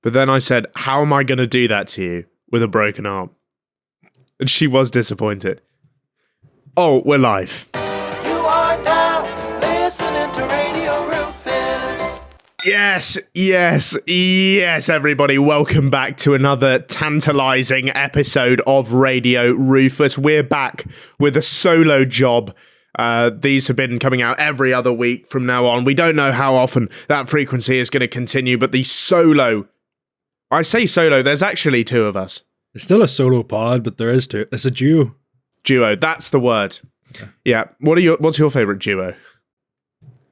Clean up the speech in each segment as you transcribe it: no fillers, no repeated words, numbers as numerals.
But then I said, how am I going to do that to you with a broken arm? And she was disappointed. Oh, we're live. You are now listening to Radio Rufus. Yes, everybody. Welcome back to another tantalizing episode of Radio Rufus. We're back with a solo job. These have been coming out every other week from now on. We don't know how often that frequency is going to continue, but the solo... I say solo, there's actually two of us. It's still a solo pod, but there is two. It's a duo. Duo, that's the word. Okay. Yeah. What's your favourite duo?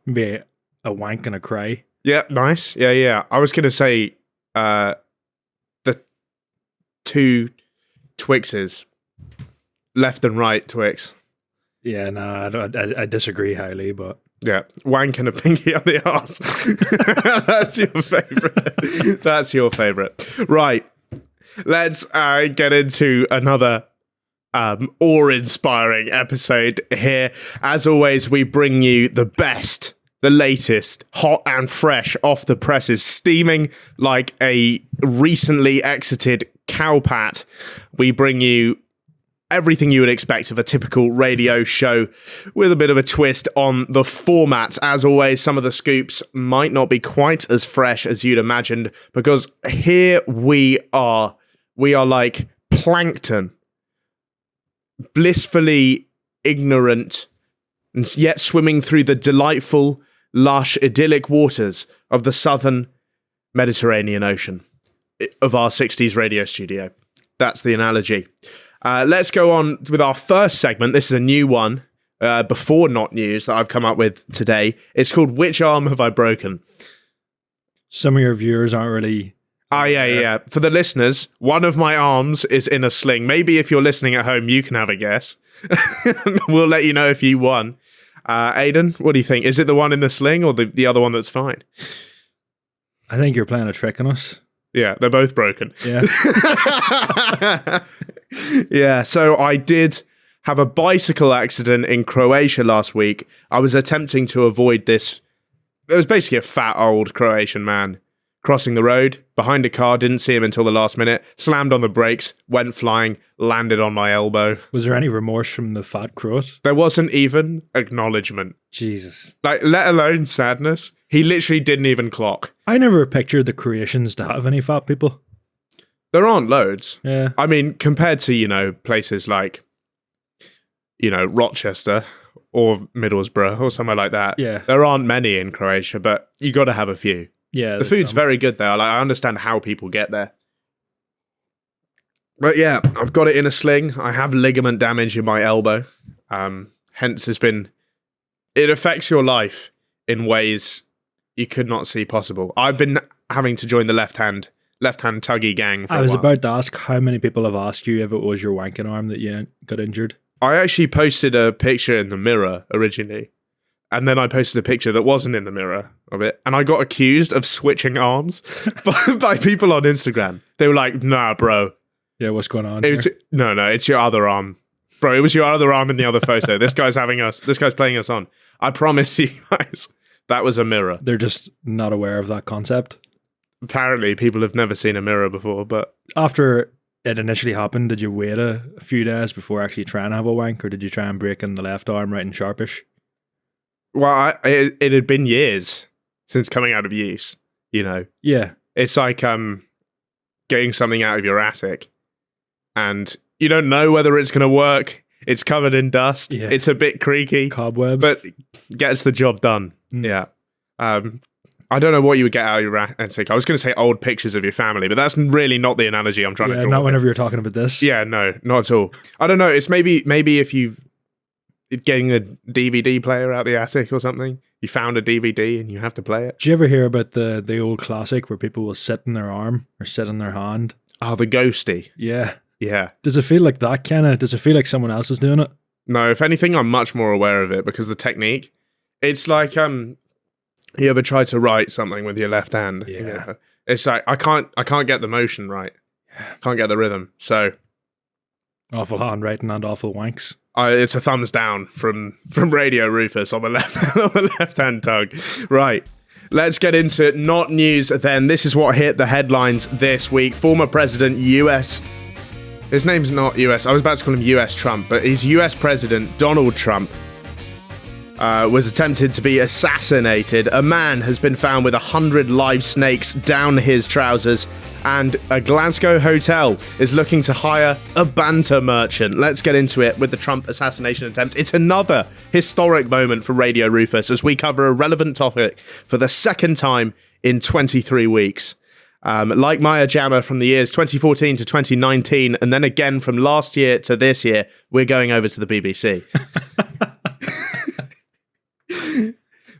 Maybe a wank and a cry. Yeah, nice. Yeah. I was going to say the two Twixes. Left and right Twix. Yeah, no, I disagree highly, but... Yeah, wank and a pinky up the arse. That's your favourite. That's your favourite. Right, let's get into another awe-inspiring episode here. As always, we bring you the best, the latest, hot and fresh off the presses, steaming like a recently exited cowpat. We bring you everything you would expect of a typical radio show with a bit of a twist on the format. As always, some of the scoops might not be quite as fresh as you'd imagined because here we are. We are like plankton, blissfully ignorant and yet swimming through the delightful, lush, idyllic waters of the southern Mediterranean Ocean of our 60s radio studio. That's the analogy. Let's go on with our first segment. This is a new one before Not News that I've come up with today. It's called Which Arm Have I Broken? Some of your viewers aren't really... Yeah. For the listeners, one of my arms is in a sling. Maybe if you're listening at home, you can have a guess. We'll let you know if you won. Aiden, what do you think? Is it the one in the sling or the other one that's fine? I think you're playing a trick on us. Yeah, they're both broken. Yeah. Yeah, so I did have a bicycle accident in Croatia last week. I was attempting to avoid this. It was basically a fat old Croatian man crossing the road behind a car, didn't see him until the last minute, slammed on the brakes, went flying, landed on my elbow. Was there any remorse from the fat Croat? There wasn't even acknowledgement. Jesus. Like, let alone sadness. He literally didn't even clock. I never pictured the Croatians to have any fat people. There aren't loads. Yeah. I mean, compared to, places like, Rochester or Middlesbrough or somewhere like that. Yeah. There aren't many in Croatia, but you got to have a few. Yeah. The food's very good there. Like, I understand how people get there. But yeah, I've got it in a sling. I have ligament damage in my elbow. Hence it affects your life in ways you could not see possible. I've been having to join the left-hand tuggy gang for a while. I was about to ask how many people have asked you if it was your wanking arm that you got injured. I actually posted a picture in the mirror originally, and then I posted a picture that wasn't in the mirror of it, and I got accused of switching arms by people on Instagram. They were like, nah, bro. Yeah, what's going on? No, it's your other arm. Bro, it was your other arm in the other photo. This guy's playing us on. I promise you guys, that was a mirror. They're just not aware of that concept. Apparently, people have never seen a mirror before, but... After it initially happened, did you wait a few days before actually trying to have a wank, or did you try and break in the left arm right and sharpish? Well, it had been years since coming out of use, Yeah. It's like getting something out of your attic, and you don't know whether it's going to work. It's covered in dust. Yeah. It's a bit creaky. Cobwebs. But gets the job done. Mm. Yeah. I don't know what you would get out of your attic. I was going to say old pictures of your family, but that's really not the analogy I'm trying to draw. Not whenever you're talking about this. Yeah, no, not at all. I don't know. It's maybe if you've getting a DVD player out the attic or something. You found a DVD and you have to play it. Did you ever hear about the old classic where people will sit in their arm or sit in their hand? Oh, the ghosty. Yeah. Yeah. Does it feel like that kind of? Does it feel like someone else is doing it? No, if anything, I'm much more aware of it because the technique. It's like you ever try to write something with your left hand? Yeah. It's like I can't get the motion right. Can't get the rhythm. So awful handwriting and awful wanks. It's a thumbs down from Radio Rufus on the left hand tug. Right. Let's get into not news then. This is what hit the headlines this week. Former President US. His name's not US. I was about to call him US Trump, but he's US President Donald Trump was attempted to be assassinated. A man has been found with 100 live snakes down his trousers, and a Glasgow hotel is looking to hire a Banter merchant. Let's get into it with the Trump assassination attempt. It's another historic moment for Radio Rufus as we cover a relevant topic for the second time in 23 weeks. Like Maya Jama from the years 2014 to 2019, and then again from last year to this year, we're going over to the BBC.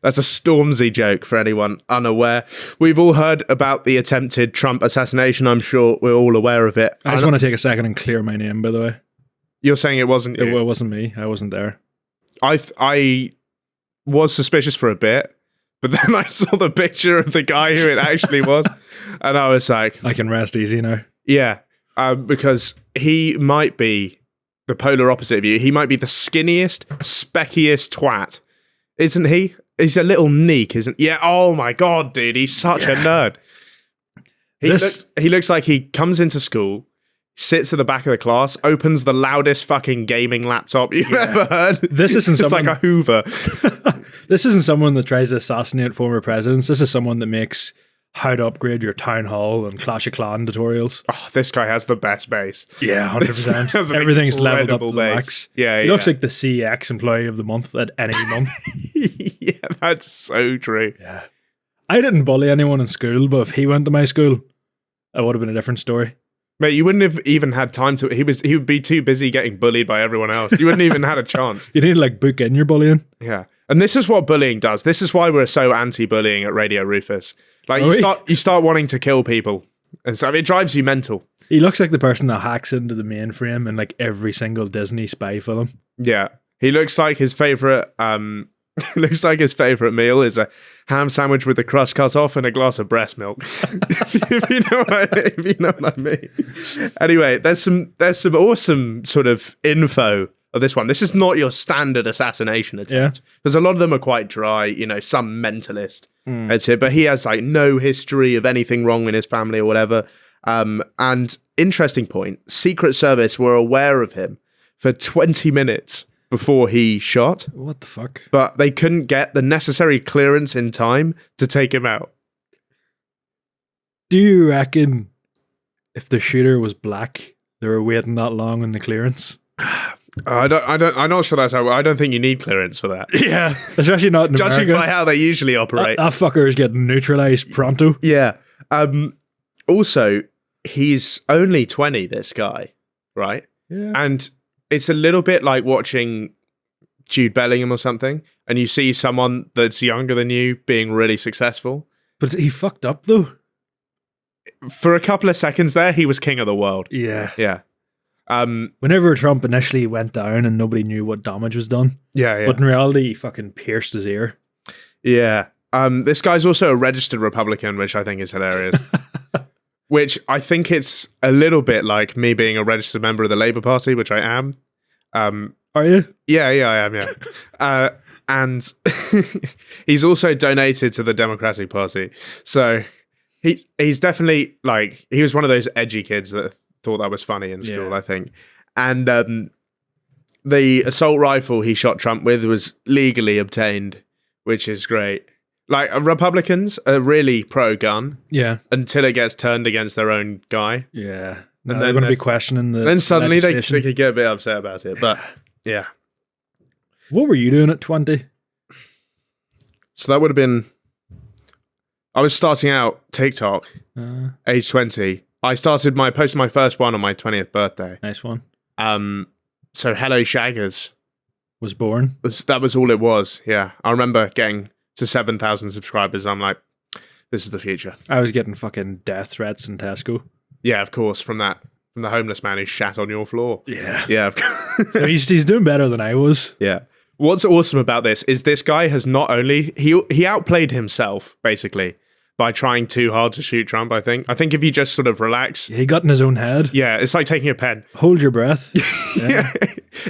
That's a Stormzy joke for anyone unaware. We've all heard about the attempted Trump assassination. I'm sure we're all aware of it. I just want to take a second and clear my name, by the way. You're saying it wasn't you? It wasn't me. I wasn't there. I was suspicious for a bit, but then I saw the picture of the guy who it actually was, and I was like... I can rest easy now. Yeah, because he might be the polar opposite of you. He might be the skinniest, speckiest twat. Isn't he? He's a little neek, isn't he? Yeah, oh my god, dude, he's such a nerd. He looks like he comes into school, sits at the back of the class, opens the loudest fucking gaming laptop you've ever heard. This isn't it's someone, like a Hoover. This isn't someone that tries to assassinate former presidents. This is someone that makes how to upgrade your town hall and Clash of Clan tutorials. Oh, this guy has the best base. Yeah, 100%. Everything's leveled up to the max. Yeah, he looks like the CX employee of the month at any month. Yeah, that's so true. Yeah, I didn't bully anyone in school, but if he went to my school, it would have been a different story. Mate, you wouldn't have even had time to. He would be too busy getting bullied by everyone else. You wouldn't even had a chance. You need to like book in your bullying. Yeah, and this is what bullying does. This is why we're so anti-bullying at Radio Rufus. Like you start wanting to kill people, and so it drives you mental. He looks like the person that hacks into the mainframe in like every single Disney spy film. Yeah, he looks like his favorite. Looks like his favorite meal is a ham sandwich with the crust cut off and a glass of breast milk. if you know what I mean. Anyway, there's some awesome sort of info of this one. This is not your standard assassination attempt because a lot of them are quite dry. You know, some mentalist. That's it, but he has like no history of anything wrong in his family or whatever. And interesting point: Secret Service were aware of him for 20 minutes before he shot. What the fuck? But they couldn't get the necessary clearance in time to take him out. Do you reckon if the shooter was black, they were waiting that long in the clearance? I'm not sure that's how. I don't think you need clearance for that. Yeah, especially not in Judging America. by how they usually operate. That fucker is getting neutralized pronto. Yeah. Also, he's only 20, this guy, right? Yeah. And it's a little bit like watching Jude Bellingham or something, and you see someone that's younger than you being really successful. But he fucked up, though. For a couple of seconds there, he was king of the world. Yeah. Yeah. Whenever Trump initially went down and nobody knew what damage was done. Yeah. But in reality, he fucking pierced his ear. Yeah. This guy's also a registered Republican, which I think is hilarious. Which I think it's a little bit like me being a registered member of the Labour Party, which I am. Are you? Yeah, I am, yeah. And he's also donated to the Democratic Party. So he's definitely like, he was one of those edgy kids that thought that was funny in school, I think. And the assault rifle he shot Trump with was legally obtained, which is great. Like, Republicans are really pro-gun. Yeah. Until it gets turned against their own guy. Yeah. And they're going to be questioning the then suddenly they legislation. could get a bit upset about it. But, yeah. What were you doing at 20? So that would have been... I was starting out TikTok, age 20. I posted my first one on my 20th birthday. Nice one. So Hello Shaggers was born. That was all it was, yeah. I remember getting to 7,000 subscribers. I'm like, this is the future. I was getting fucking death threats in Tesco. Yeah, of course, from the homeless man who shat on your floor. Yeah. Yeah, of course. So he's doing better than I was. Yeah. What's awesome about this is this guy has not only... He outplayed himself, basically. by trying too hard to shoot Trump, I think. I think if you just sort of relax. He got in his own head. Yeah, it's like taking a pen. Hold your breath. Yeah.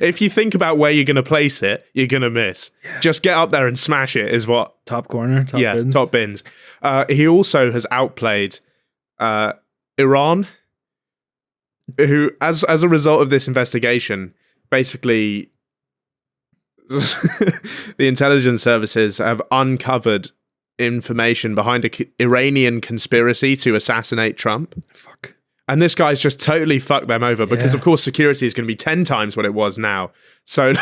If you think about where you're going to place it, you're going to miss. Yeah. Just get up there and smash it is what... Top corner, bins. Top bins. He also has outplayed Iran, who, as a result of this investigation, basically... the intelligence services have uncovered information behind a Iranian conspiracy to assassinate Trump. Fuck. And this guy's just totally fucked them over because, of course, security is going to be 10 times what it was now. So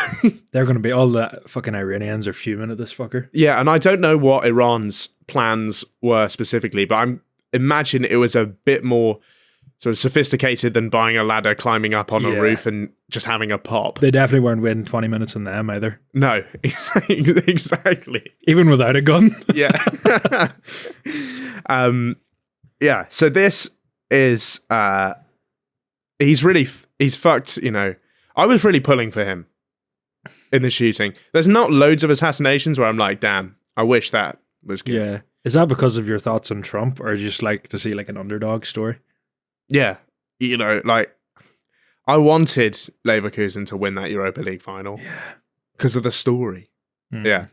they're going to be, all the fucking Iranians are fuming at this fucker. Yeah, and I don't know what Iran's plans were specifically, but I imagine it was a bit more sort of sophisticated than buying a ladder, climbing up on a roof and just having a pop. They definitely weren't waiting 20 minutes on them either. No, exactly. Even without a gun. Yeah. Yeah, so this is, he's fucked, you know. I was really pulling for him in the shooting. There's not loads of assassinations where I'm like, damn, I wish that was good. Yeah. Is that because of your thoughts on Trump, or just like to see like an underdog story? Yeah, you know, like, I wanted Leverkusen to win that Europa League final. Yeah. Because of the story. Yeah.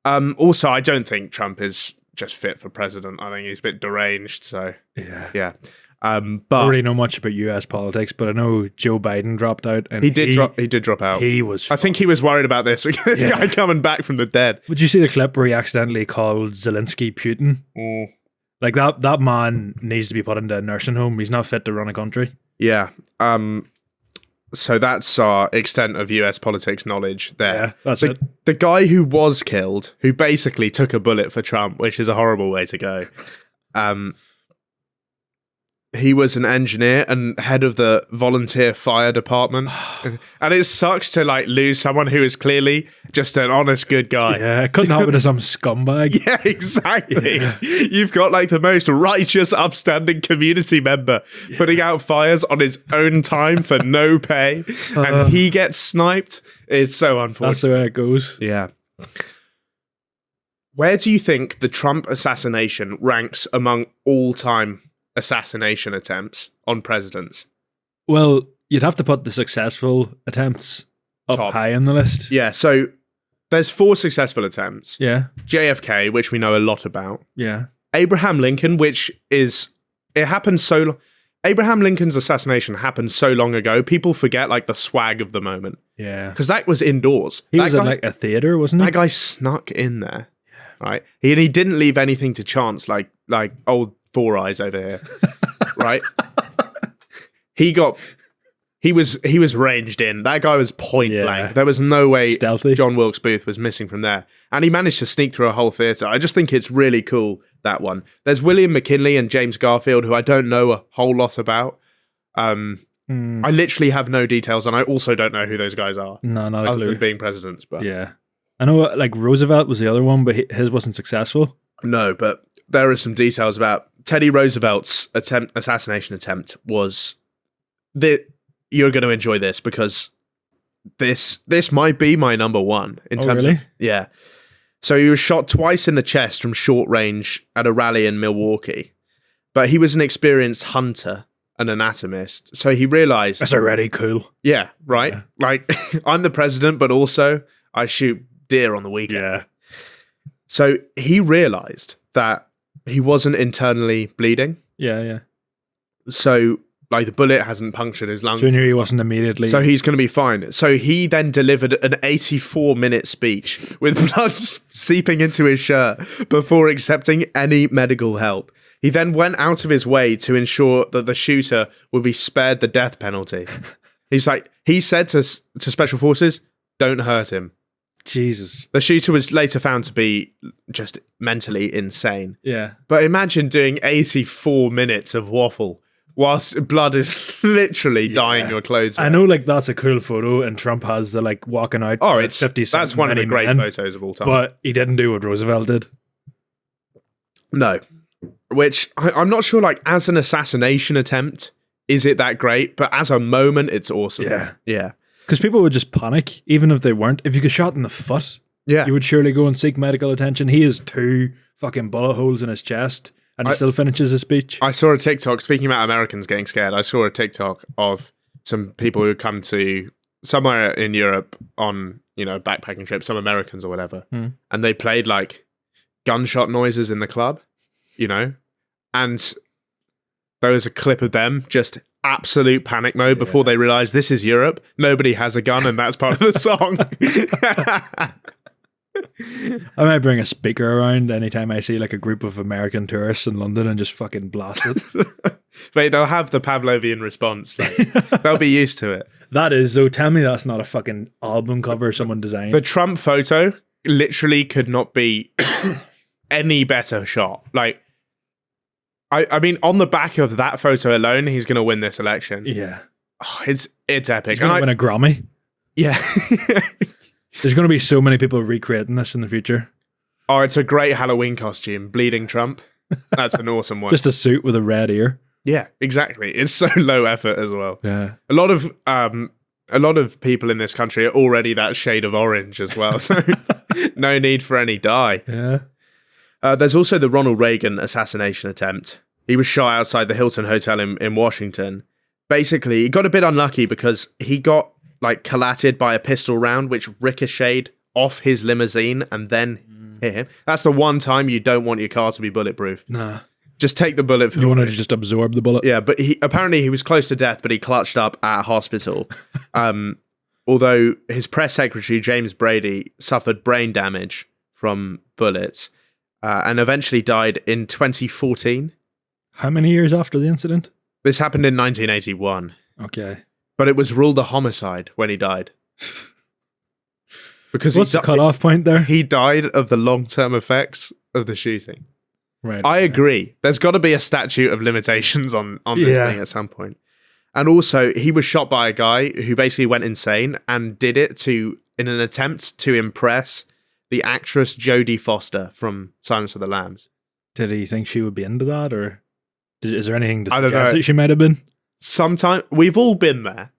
Also, I don't think Trump is just fit for president. I think he's a bit deranged, so... Yeah. But I don't really know much about US politics, but I know Joe Biden dropped out. And he did drop out. He was... I think he was worried about this guy coming back from the dead. Would you see the clip where he accidentally called Zelensky Putin? Like, that man needs to be put into a nursing home. He's not fit to run a country. Yeah. So that's our extent of US politics knowledge there. Yeah, that's it. The guy who was killed, who basically took a bullet for Trump, which is a horrible way to go. He was an engineer and head of the volunteer fire department. And it sucks to like lose someone who is clearly just an honest, good guy. Yeah, it couldn't happen to some scumbag. Yeah, exactly. Yeah. You've got like the most righteous, upstanding community member putting out fires on his own time for no pay. And he gets sniped. It's so unfortunate. That's the way it goes. Yeah. Where do you think the Trump assassination ranks among all-time assassination attempts on presidents? Well, you'd have to put the successful attempts up high on the list. Yeah, so there's 4 successful attempts. Yeah. JFK, which we know a lot about. Yeah. Abraham Lincoln, Abraham Lincoln's assassination happened so long ago, people forget like the swag of the moment. Yeah. Because that was indoors. He was in like a theater, wasn't he? That guy snuck in there. Right? He didn't leave anything to chance like old Four Eyes over here. Right? He was ranged in. That guy was point blank. There was no way Stealthy. John Wilkes Booth was missing from there. And he managed to sneak through a whole theatre. I just think it's really cool, that one. There's William McKinley and James Garfield, who I don't know a whole lot about. I literally have no details, and I also don't know who those guys are. No, not a clue. Other than being presidents. But yeah. I know like Roosevelt was the other one, but his wasn't successful. No, but there are some details about Teddy Roosevelt's assassination attempt was that you're going to enjoy this because this might be my number one in terms really? of yeah. So he was shot twice in the chest from short range at a rally in Milwaukee, but he was an experienced hunter, an anatomist, so he realized that's already cool. Yeah, right. Yeah. Like I'm the president, but also I shoot deer on the weekend. Yeah. So he realized that he wasn't internally bleeding. Yeah. So, like, the bullet hasn't punctured his lung. So he knew he wasn't immediately... So he's going to be fine. So he then delivered an 84-minute speech with blood seeping into his shirt before accepting any medical help. He then went out of his way to ensure that the shooter would be spared the death penalty. He said to Special Forces, don't hurt him. Jesus. The shooter was later found to be just mentally insane. Yeah. But imagine doing 84 minutes of waffle whilst blood is literally dyeing your clothes. I know, like, that's a cool photo, and Trump has the, like, walking out. Oh, it's 50 cents. That's one of the great photos of all time. But he didn't do what Roosevelt did. No. Which, I'm not sure, like, as an assassination attempt, is it that great? But as a moment, it's awesome. Yeah. Because people would just panic, even if they weren't. If you get shot in the foot, you would surely go and seek medical attention. He has 2 fucking bullet holes in his chest, And he still finishes his speech. I saw a TikTok, speaking about Americans getting scared, I saw a TikTok of some people who come to somewhere in Europe on, backpacking trip, some Americans or whatever, and they played like gunshot noises in the club, and there was a clip of them just absolute panic mode before they realized this is Europe. Nobody has a gun, and that's part of the song. I might bring a speaker around anytime I see like a group of American tourists in London and just fucking blast it. But they'll have the Pavlovian response. Like, they'll be used to it. That is, though, tell me that's not a fucking album cover someone designed. The Trump photo literally could not be any better shot. Like, I mean, on the back of that photo alone, he's going to win this election. Yeah. Oh, it's epic. He's going to win a Grammy. Yeah. There's going to be so many people recreating this in the future. Oh, it's a great Halloween costume. Bleeding Trump. That's an awesome one. Just a suit with a red ear. Yeah, exactly. It's so low effort as well. Yeah. A lot of people in this country are already that shade of orange as well. So no need for any dye. Yeah. There's also the Ronald Reagan assassination attempt. He was shot outside the Hilton Hotel in Washington. Basically, he got a bit unlucky because he got collated by a pistol round, which ricocheted off his limousine and then hit him. That's the one time you don't want your car to be bulletproof. Nah. Just take the bullet. You wanted to just absorb the bullet. Yeah, but he was close to death, but he clutched up at hospital. Although his press secretary, James Brady, suffered brain damage from bullets and eventually died in 2014. How many years after the incident? This happened in 1981. Okay. But it was ruled a homicide when he died. Because what's the cutoff point there? He died of the long-term effects of the shooting. Right. I agree. There's got to be a statute of limitations on this thing at some point. And also, he was shot by a guy who basically went insane and did it in an attempt to impress the actress Jodie Foster from Silence of the Lambs. Did he think she would be into that, or is there anything to I don't know. suggest that she might have been? Sometimes we've all been there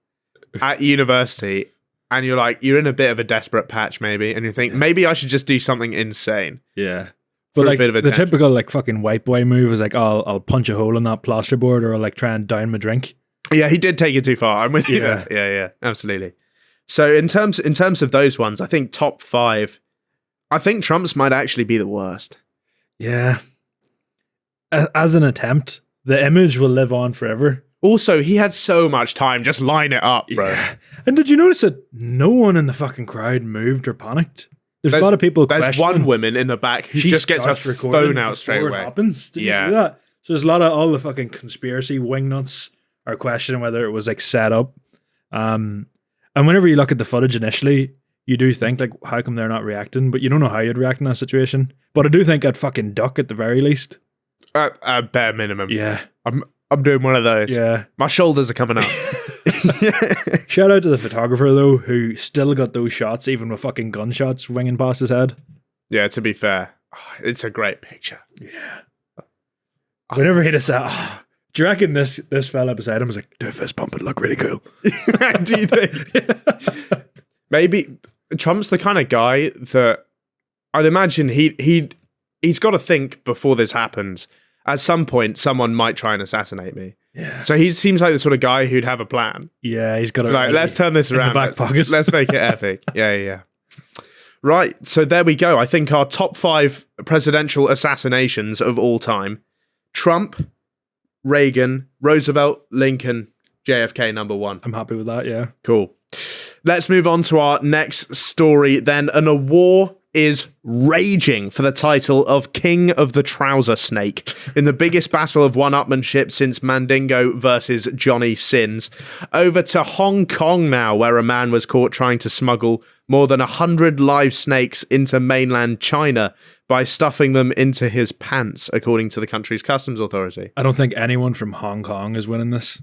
at university, and you're in a bit of a desperate patch, maybe, and you think maybe I should just do something insane. Yeah. For But a bit of the attention. typical fucking white boy move is I'll punch a hole in that plasterboard, or I'll try and down my drink. Yeah, he did take it too far. I'm with you. Yeah. There. Yeah, absolutely. So in terms of those ones, I think top 5. I think Trump's might actually be the worst. Yeah. As an attempt, the image will live on forever. Also, he had so much time. Just line it up, bro. Yeah. And did you notice that no one in the fucking crowd moved or panicked? There's a lot of people There's questioning. one woman in the back who She just gets her starts recording phone out straight before away. It happens. Did you Yeah. see that? So there's a lot of all the fucking conspiracy wingnuts are questioning whether it was set up. And whenever you look at the footage initially, you do think how come they're not reacting? But you don't know how you'd react in that situation. But I do think I'd fucking duck at the very least. At bare minimum. Yeah. I'm doing one of those. Yeah. My shoulders are coming up. Shout out to the photographer though, who still got those shots even with fucking gunshots winging past his head. Yeah, to be fair, it's a great picture. Whenever he just said, do you reckon this fella beside him was like, do a fist bump, it'd look really cool. Do you think? Maybe Trump's the kind of guy that I'd imagine he's got to think before this happens. At some point, someone might try and assassinate me. Yeah. So he seems like the sort of guy who'd have a plan. Yeah, he's got Let's turn this around. In the back pocket. Let's make it epic. Yeah. Right. So there we go. I think our top 5 presidential assassinations of all time: Trump, Reagan, Roosevelt, Lincoln, JFK number 1. I'm happy with that, yeah. Cool. Let's move on to our next story then. And a war is raging for the title of King of the Trouser Snake in the biggest battle of one-upmanship since Mandingo versus Johnny Sins. Over to Hong Kong now, where a man was caught trying to smuggle more than 100 live snakes into mainland China by stuffing them into his pants, according to the country's customs authority. I don't think anyone from Hong Kong is winning this.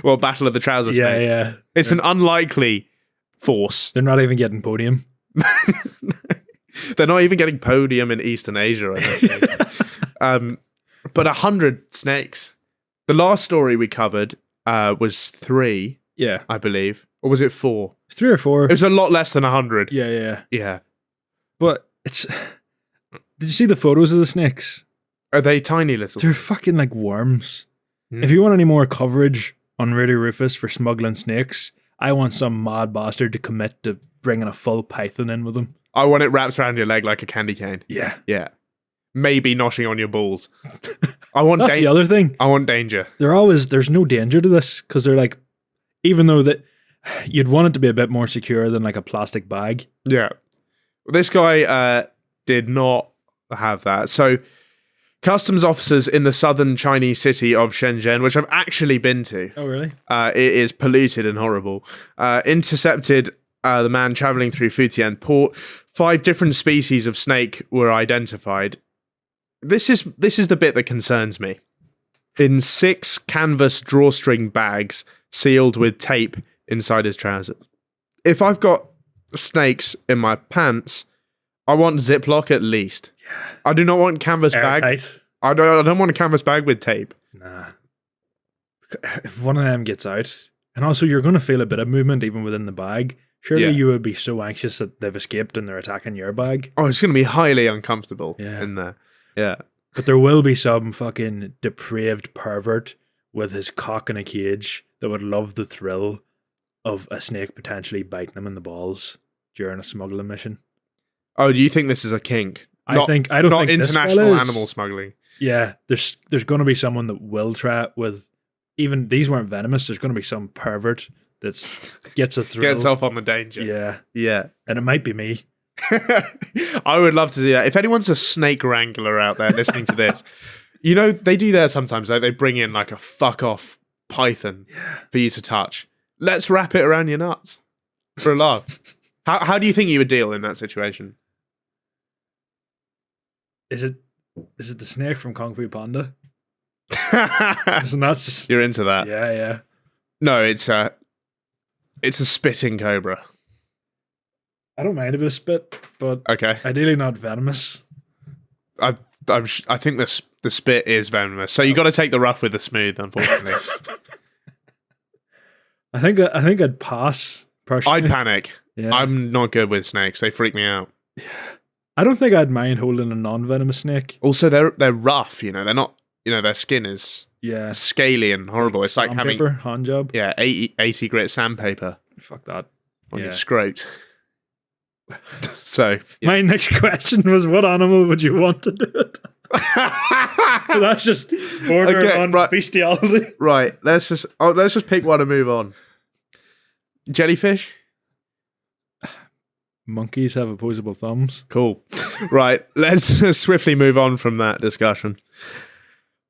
Well, Battle of the Trouser Snake. Yeah. It's an unlikely force. They're not even getting podium. They're not even getting podium in Eastern Asia, I don't think. But 100 snakes. The last story we covered was 3, Yeah. I believe. Or was it 4? 3 or 4. It was a lot less than 100. Yeah. Yeah. But it's... Did you see the photos of the snakes? Are they tiny little? They're fucking like worms. Mm. If you want any more coverage on Rudy Rufus for smuggling snakes, I want some mad bastard to commit to bringing a full python in with him. I want it wrapped around your leg like a candy cane. Yeah. Yeah. Maybe noshing on your balls. I want That's the other thing. I want danger. There's no danger to this because they're like, even though that you'd want it to be a bit more secure than like a plastic bag. Yeah. This guy did not have that. So customs officers in the southern Chinese city of Shenzhen, which I've actually been to. Oh, really? It is polluted and horrible. Intercepted the man traveling through Futian port. 5 different species of snake were identified. This is the bit that concerns me. In 6 canvas drawstring bags sealed with tape inside his trousers. If I've got snakes in my pants, I want Ziploc at least. Yeah. I do not want canvas bag. Airtight. I don't want a canvas bag with tape. Nah. If one of them gets out, and also you're going to feel a bit of movement even within the bag, surely you would be so anxious that they've escaped and they're attacking your bag. Oh, it's going to be highly uncomfortable in there. Yeah. But there will be some fucking depraved pervert with his cock in a cage that would love the thrill of a snake potentially biting him in the balls during a smuggling mission. Oh, do you think this is a kink? I don't think international animal smuggling. Yeah, there's going to be someone that will try it with. Even these weren't venomous. There's going to be some pervert that gets a thrill. Gets off on the danger. Yeah, yeah, and it might be me. I would love to see that. If anyone's a snake wrangler out there listening to this, you know they do that sometimes. Like they bring in like a fuck off python for you to touch. Let's wrap it around your nuts for a laugh. How do you think you would deal in that situation? Is it the snake from Kung Fu Panda? Isn't that You're into that? Yeah. No, it's a spitting cobra. I don't mind a bit of spit, but okay, ideally not venomous. I think the spit is venomous, so you got to take the rough with the smooth. Unfortunately, I think I'd pass. Personally, I'd panic. Yeah. I'm not good with snakes; they freak me out. Yeah. I don't think I'd mind holding a non-venomous snake. Also, they're rough. You know, they're not. You know, their skin is scaly and horrible. It's like having hand job. Yeah, 80 grit sandpaper. Fuck that on your scrote. So my next question was, what animal would you want to do it? So that's just border on bestiality. Right. Let's just pick one and move on. Jellyfish. Monkeys have opposable thumbs. Cool. Right. Let's swiftly move on from that discussion.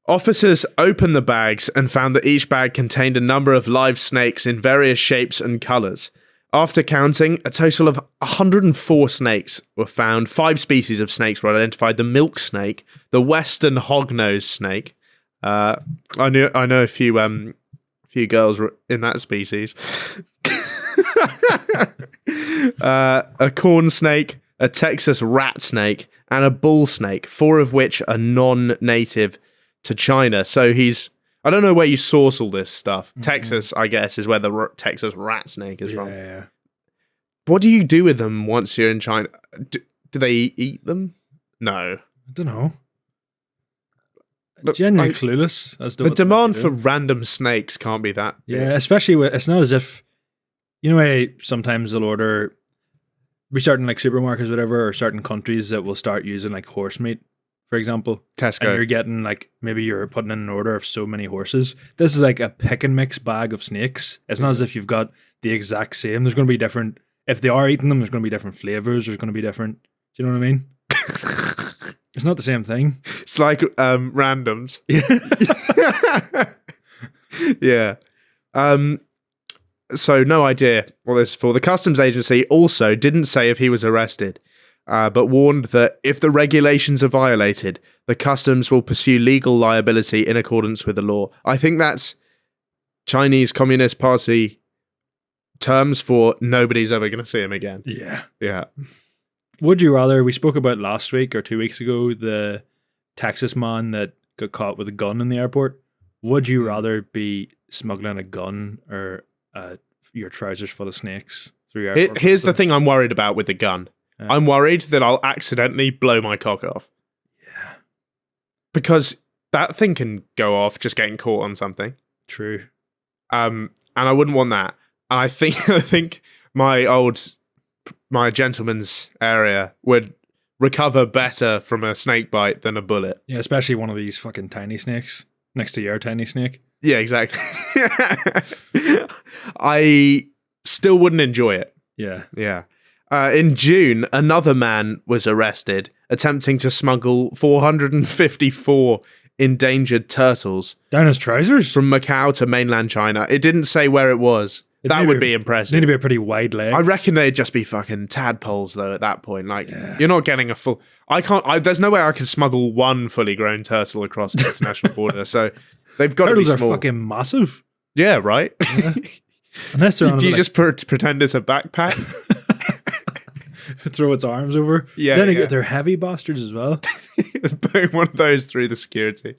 Officers opened the bags and found that each bag contained a number of live snakes in various shapes and colours. After counting, a total of 104 snakes were found. 5 species of snakes were identified: the milk snake, the western hognose snake. I know a few girls in that species. A corn snake, a Texas rat snake, and a bull snake. 4 of which are non-native to China. So I don't know where you source all this stuff. Mm-hmm. Texas, I guess, is where the Texas rat snake is from. Yeah. What do you do with them once you're in China? Do they eat them? No. I don't know. Genuinely clueless as to the demand for random snakes can't be that big. Yeah, especially it's not as if, you know, sometimes they'll order, be certain like supermarkets or whatever, or certain countries that will start using like horse meat, for example. Tesco. And you're getting like, maybe you're putting in an order of so many horses. This is like a pick and mix bag of snakes. It's not as if you've got the exact same. There's going to be different, if they are eating them, there's going to be different flavors. There's going to be different, do you know what I mean? It's not the same thing. It's like randoms. Yeah. So no idea what this is for. The customs agency also didn't say if he was arrested, but warned that if the regulations are violated, the customs will pursue legal liability in accordance with the law. I think that's Chinese Communist Party terms for nobody's ever going to see him again. Yeah. Would you rather, we spoke about last week or 2 weeks ago, the Texas man that got caught with a gun in the airport. Would you rather be smuggling a gun or your trousers full of snakes through airport? Here's the thing I'm worried about with the gun. I'm worried that I'll accidentally blow my cock off. Yeah. because that thing can go off just getting caught on something. True. And I wouldn't want that. And I think my gentleman's area would recover better from a snake bite than a bullet. Yeah, especially one of these fucking tiny snakes next to your tiny snake. Yeah, exactly. I still wouldn't enjoy it. Yeah. Yeah. In June, another man was arrested attempting to smuggle 454 endangered turtles Down his trousers? from Macau to mainland China. It didn't say where it was. That would be Need impressive. to be a pretty wide leg. I reckon they'd just be fucking tadpoles though at that point. Like you're not getting a full. There's no way I could smuggle one fully grown turtle across the international border. So they've got to be Turtles small. are fucking massive. Yeah, right. Yeah. Unless they're on Do you like, just pretend it's a backpack? throw its arms over. Yeah, Then yeah. they're heavy bastards as well. Putting one of those through the security.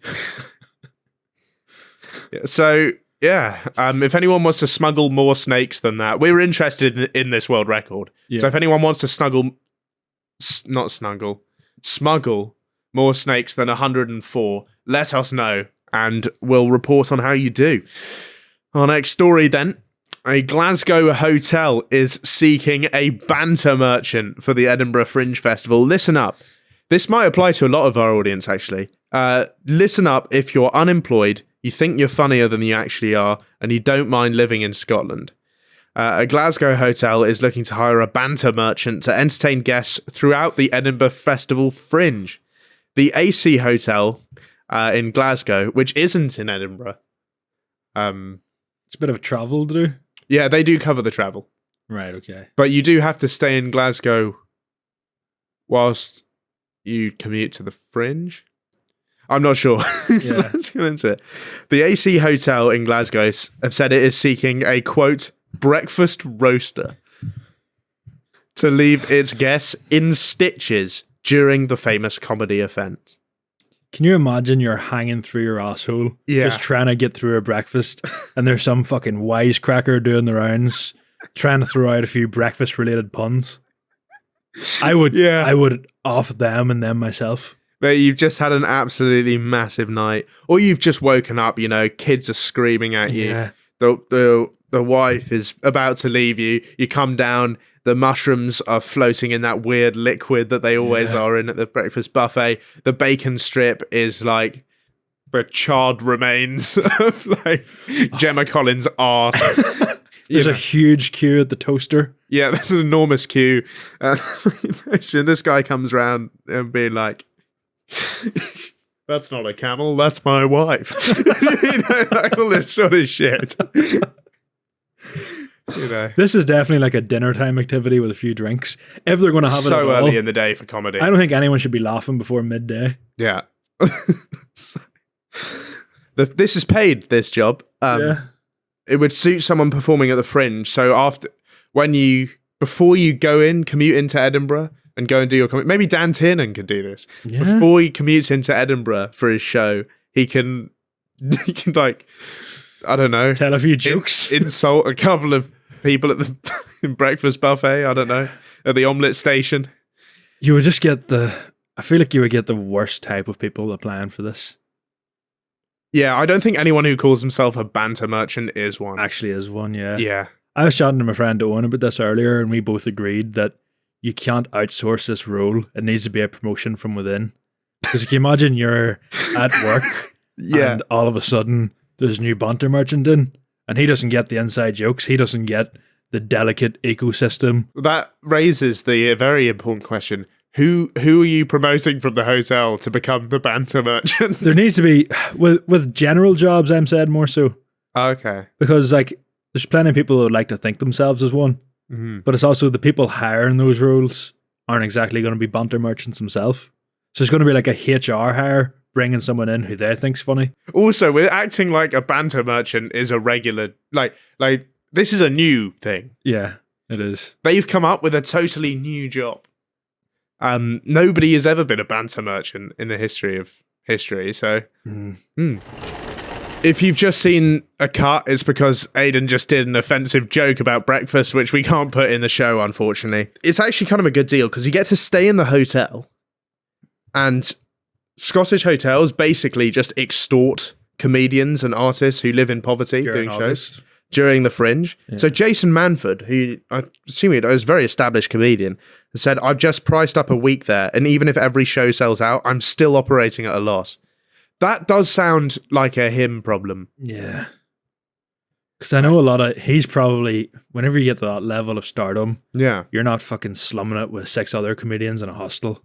So yeah, if anyone wants to smuggle more snakes than that, we're interested in this world record. Yeah. So if anyone wants to smuggle more snakes than 104, let us know and we'll report on how you do. Our next story then. A Glasgow hotel is seeking a banter merchant for the Edinburgh Fringe Festival. Listen up. This might apply to a lot of our audience, actually. Listen up if you're unemployed, you think you're funnier than you actually are, and you don't mind living in Scotland. A Glasgow hotel is looking to hire a banter merchant to entertain guests throughout the Edinburgh Festival Fringe. The AC Hotel in Glasgow, which isn't in Edinburgh. It's a bit of a travel to do. Yeah, they do cover the travel. Right, okay. But you do have to stay in Glasgow whilst you commute to the Fringe. I'm not sure. Yeah. Let's get into it. The AC Hotel in Glasgow have said it is seeking a, quote, breakfast roaster to leave its guests in stitches during the famous comedy event. Can you imagine you're hanging through your asshole, just trying to get through a breakfast, and there's some fucking wisecracker doing the rounds, trying to throw out a few breakfast-related puns? I would off them and them myself. But you've just had an absolutely massive night, or you've just woken up. You know, kids are screaming at you. Yeah. The wife is about to leave you. You come down. The mushrooms are floating in that weird liquid that they always are in at the breakfast buffet. The bacon strip is like the charred remains of like Gemma Collins' arse. There's a huge queue at the toaster. Yeah, there's an enormous queue. This guy comes around and being like, "That's not a camel, that's my wife." You know, like all this sort of shit. You know, this is definitely like a dinner time activity with a few drinks. If they're going to have it so at early all, in the day for comedy. I don't think anyone should be laughing before midday. Yeah. This is paid, this job. It would suit someone performing at the Fringe. So before you go in, commute into Edinburgh and go and do your comedy. Maybe Dan Tiernan could do this. Yeah. Before he commutes into Edinburgh for his show, he can like, I don't know, Tell a few jokes. Insult a couple of people at the breakfast buffet. I don't know, at the omelette station. You would just get I feel like you would get the worst type of people applying for this. Yeah, I don't think anyone who calls himself a banter merchant is one. Actually is one, yeah. Yeah. I was chatting to my friend Owen about this earlier, and we both agreed that you can't outsource this role. It needs to be a promotion from within. Because if you imagine you're at work and all of a sudden there's a new banter merchant in, and he doesn't get the inside jokes, he doesn't get the delicate ecosystem. That raises the very important question. Who are you promoting from the hotel to become the banter merchant? There needs to be, with general jobs, I'm saying more so. Okay. Because like there's plenty of people that would like to think themselves as one. Mm-hmm. But it's also the people hiring those roles aren't exactly going to be banter merchants themselves. So it's going to be like a HR hire, bringing someone in who they think's funny. Also, with acting like a banter merchant is a regular, like this is a new thing. Yeah, it is. They've come up with a totally new job. Nobody has ever been a banter merchant in the history of history. So, if you've just seen a cut, it's because Aiden just did an offensive joke about breakfast, which we can't put in the show, unfortunately. It's actually kind of a good deal because you get to stay in the hotel, and Scottish hotels basically just extort comedians and artists who live in poverty During doing August. shows during the Fringe. Yeah. So Jason Manford, who I assume is a very established comedian, said, "I've just priced up a week there, and even if every show sells out, I'm still operating at a loss." That does sound like a him problem. Yeah. Because I know he's probably, whenever you get to that level of stardom, you're not fucking slumming it with 6 other comedians in a hostel.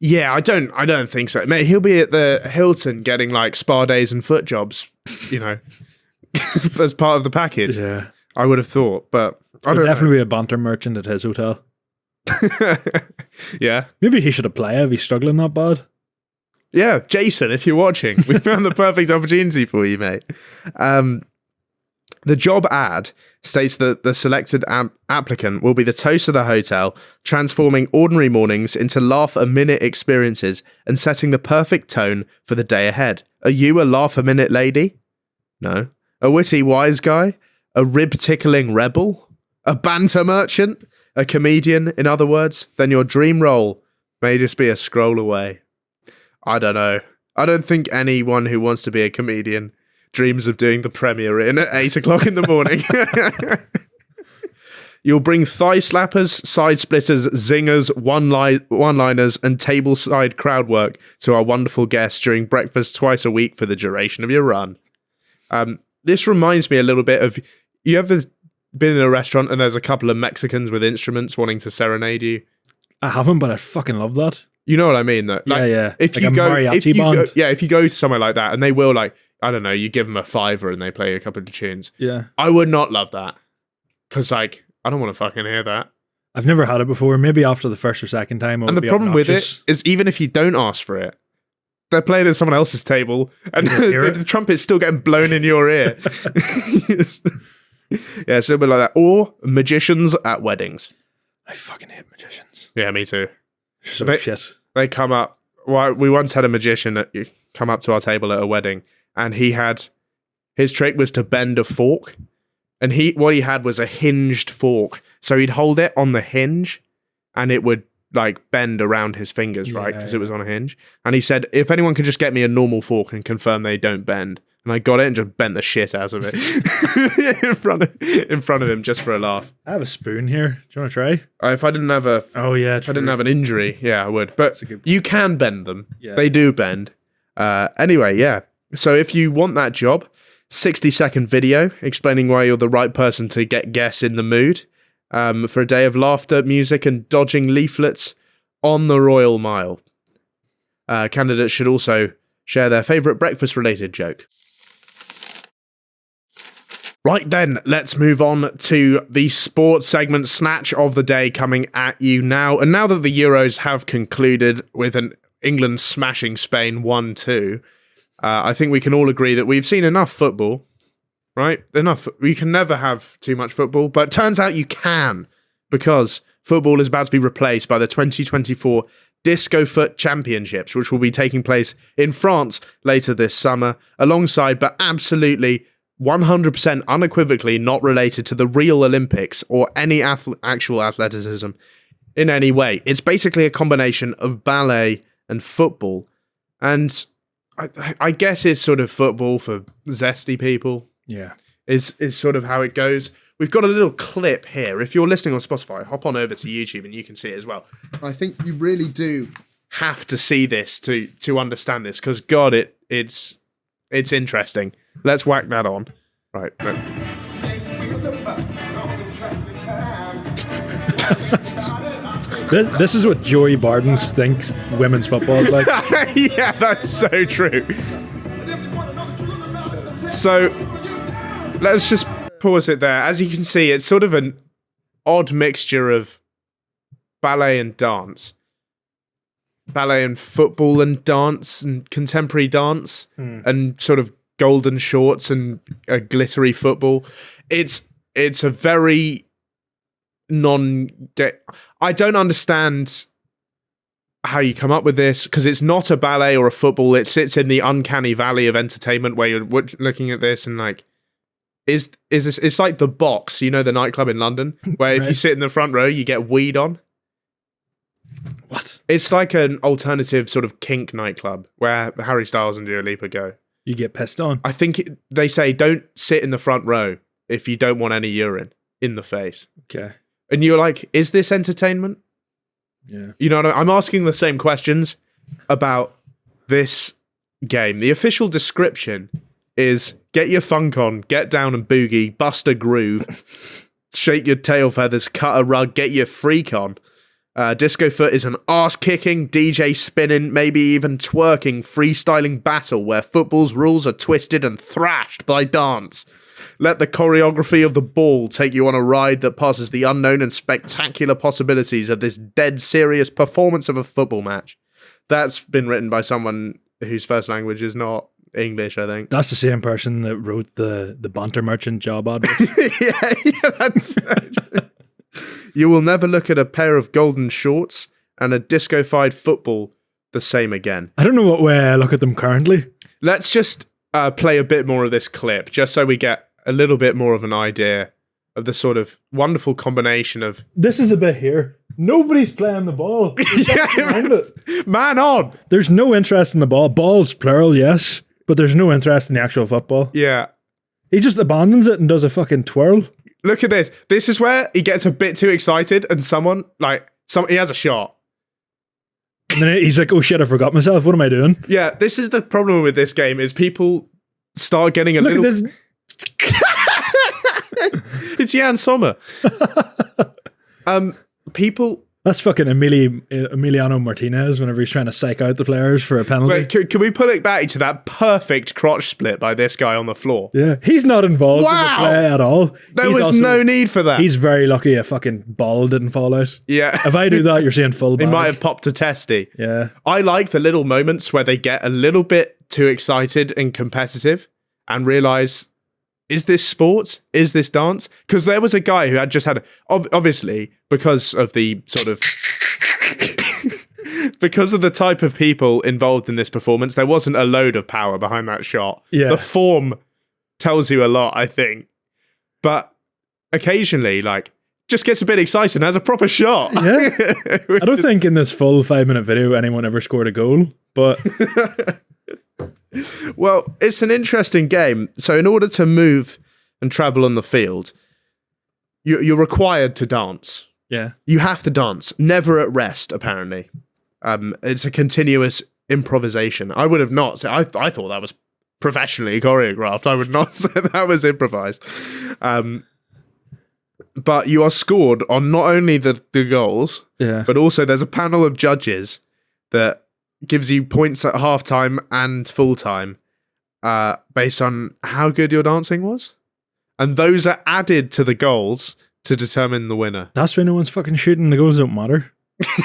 Yeah, I don't think so. Mate, he'll be at the Hilton getting like spa days and foot jobs, as part of the package. Yeah. I would have thought, but I don't definitely be a Banter merchant at his hotel. Yeah. Maybe he should apply if he's struggling that bad. Yeah, Jason, if you're watching, we found the perfect opportunity for you, mate. The job ad states that the selected applicant will be the toast of the hotel, transforming ordinary mornings into laugh-a-minute experiences and setting the perfect tone for the day ahead. Are you a laugh-a-minute lady? No. A witty wise guy? A rib-tickling rebel? A banter merchant? A comedian, in other words? Then your dream role may just be a scroll away. I don't know. I don't think anyone who wants to be a comedian dreams of doing the premiere in at 8 o'clock in the morning. You'll bring thigh slappers, side splitters, zingers, one-liners, and tableside crowd work to our wonderful guests during breakfast twice a week for the duration of your run. This reminds me a little bit of, you ever been in a restaurant and there's a couple of Mexicans with instruments wanting to serenade you? I haven't, but I fucking love that. You know what I mean, though? Like, yeah. If like you a go, mariachi band. if you go to somewhere like that and they will, like, I don't know, you give them a $5 and they play a couple of tunes. Yeah. I would not love that. Because, like, I don't want to fucking hear that. I've never had it before. Maybe after the first or second time. And the problem with it is, even if you don't ask for it, they're playing at someone else's table and the trumpet's still getting blown in your ear. Yeah, so a bit like that. Or magicians at weddings. I fucking hate magicians. Yeah, me too. So shit. They come up. Well, we once had a magician come up to our table at a wedding, and his trick was to bend a fork, and what he had was a hinged fork, so he'd hold it on the hinge, and it would like bend around his fingers, right? Because it was on a hinge. And he said, if anyone could just get me a normal fork and confirm they don't bend. And I got it and just bent the shit out of it in front of him just for a laugh. I have a spoon here. Do you want to try? If I didn't have if I didn't have an injury, yeah, I would. But you can bend them. Yeah. They do bend. Anyway, yeah. So if you want that job, 60-second video explaining why you're the right person to get guests in the mood for a day of laughter, music, and dodging leaflets on the Royal Mile. Candidates should also share their favourite breakfast-related joke. Right then, let's move on to the sports segment snatch of the day coming at you now. And now that the Euros have concluded with England smashing Spain 1-2, I think we can all agree that we've seen enough football, right? Enough. We can never have too much football, but turns out you can, because football is about to be replaced by the 2024 Disco Foot Championships, which will be taking place in France later this summer, alongside, but absolutely 100% unequivocally not related to the real Olympics or any actual athleticism in any way. It's basically a combination of ballet and football. And I guess it's sort of football for zesty people. Yeah. Is sort of how it goes. We've got a little clip here. If you're listening on Spotify, hop on over to YouTube and you can see it as well. I think you really do have to see this to understand this, because God, it's interesting. Let's whack that on. Right. This is what Joey Barton thinks women's football is like. Yeah, that's so true. So let's just pause it there. As you can see, it's sort of an odd mixture of ballet and dance. Ballet and football and dance and contemporary dance and sort of golden shorts and a glittery football. It's a very I don't understand how you come up with this, because it's not a ballet or a football. It sits in the uncanny valley of entertainment where you're looking at this and like, is this? It's like The Box, you know, the nightclub in London, where if you sit in the front row, you get weed on. What? It's like an alternative sort of kink nightclub where Harry Styles and Dua Lipa go. You get pissed on? I think they say don't sit in the front row if you don't want any urine in the face. Okay. And you're like, is this entertainment? Yeah. You know what I'm asking the same questions about this game. The official description is get your funk on, get down and boogie, bust a groove, shake your tail feathers, cut a rug, get your freak on. Disco Foot is an ass-kicking, DJ spinning, maybe even twerking, freestyling battle where football's rules are twisted and thrashed by dance. Let the choreography of the ball take you on a ride that passes the unknown and spectacular possibilities of this dead serious performance of a football match. That's been written by someone whose first language is not English, I think. That's the same person that wrote the Banter merchant job advert. yeah, that's... You will never look at a pair of golden shorts and a disco-fied football the same again. I don't know what way I look at them currently. Let's just play a bit more of this clip, just so we get a little bit more of an idea of the sort of wonderful combination of... This is a bit here. Nobody's playing the ball. Man on! There's no interest in the ball. Balls, plural, yes. But there's no interest in the actual football. Yeah. He just abandons it and does a fucking twirl. Look at this. This is where he gets a bit too excited and he has a shot. And then he's like, oh shit, I forgot myself. What am I doing? Yeah, this is the problem with this game is people start getting a Look little... at this. It's Jan Sommer. People... That's fucking Emiliano Martinez whenever he's trying to psych out the players for a penalty. Wait, can we pull it back to that perfect crotch split by this guy on the floor? Yeah, he's not involved in the play at all. There was no need for that. He's very lucky a fucking ball didn't fall out. Yeah. If I do that, you're seeing full He back. might have popped a testy. Yeah. I like the little moments where they get a little bit too excited and competitive and realise, is this sport? Is this dance? Because there was a guy who had just had, obviously, because of the sort of, because of the type of people involved in this performance, there wasn't a load of power behind that shot. Yeah. The form tells you a lot, I think. But occasionally, just gets a bit excited and has a proper shot. Yeah. I don't think in this full 5-minute video anyone ever scored a goal, but... Well, it's an interesting game. So in order to move and travel on the field, you're required to dance. Yeah. You have to dance, never at rest, apparently. It's a continuous improvisation. I would have not said, I thought that was professionally choreographed. I would not say that was improvised. But you are scored on not only the goals, but also there's a panel of judges that gives you points at halftime and full time based on how good your dancing was. And those are added to the goals to determine the winner. That's why no one's fucking shooting. The goals don't matter.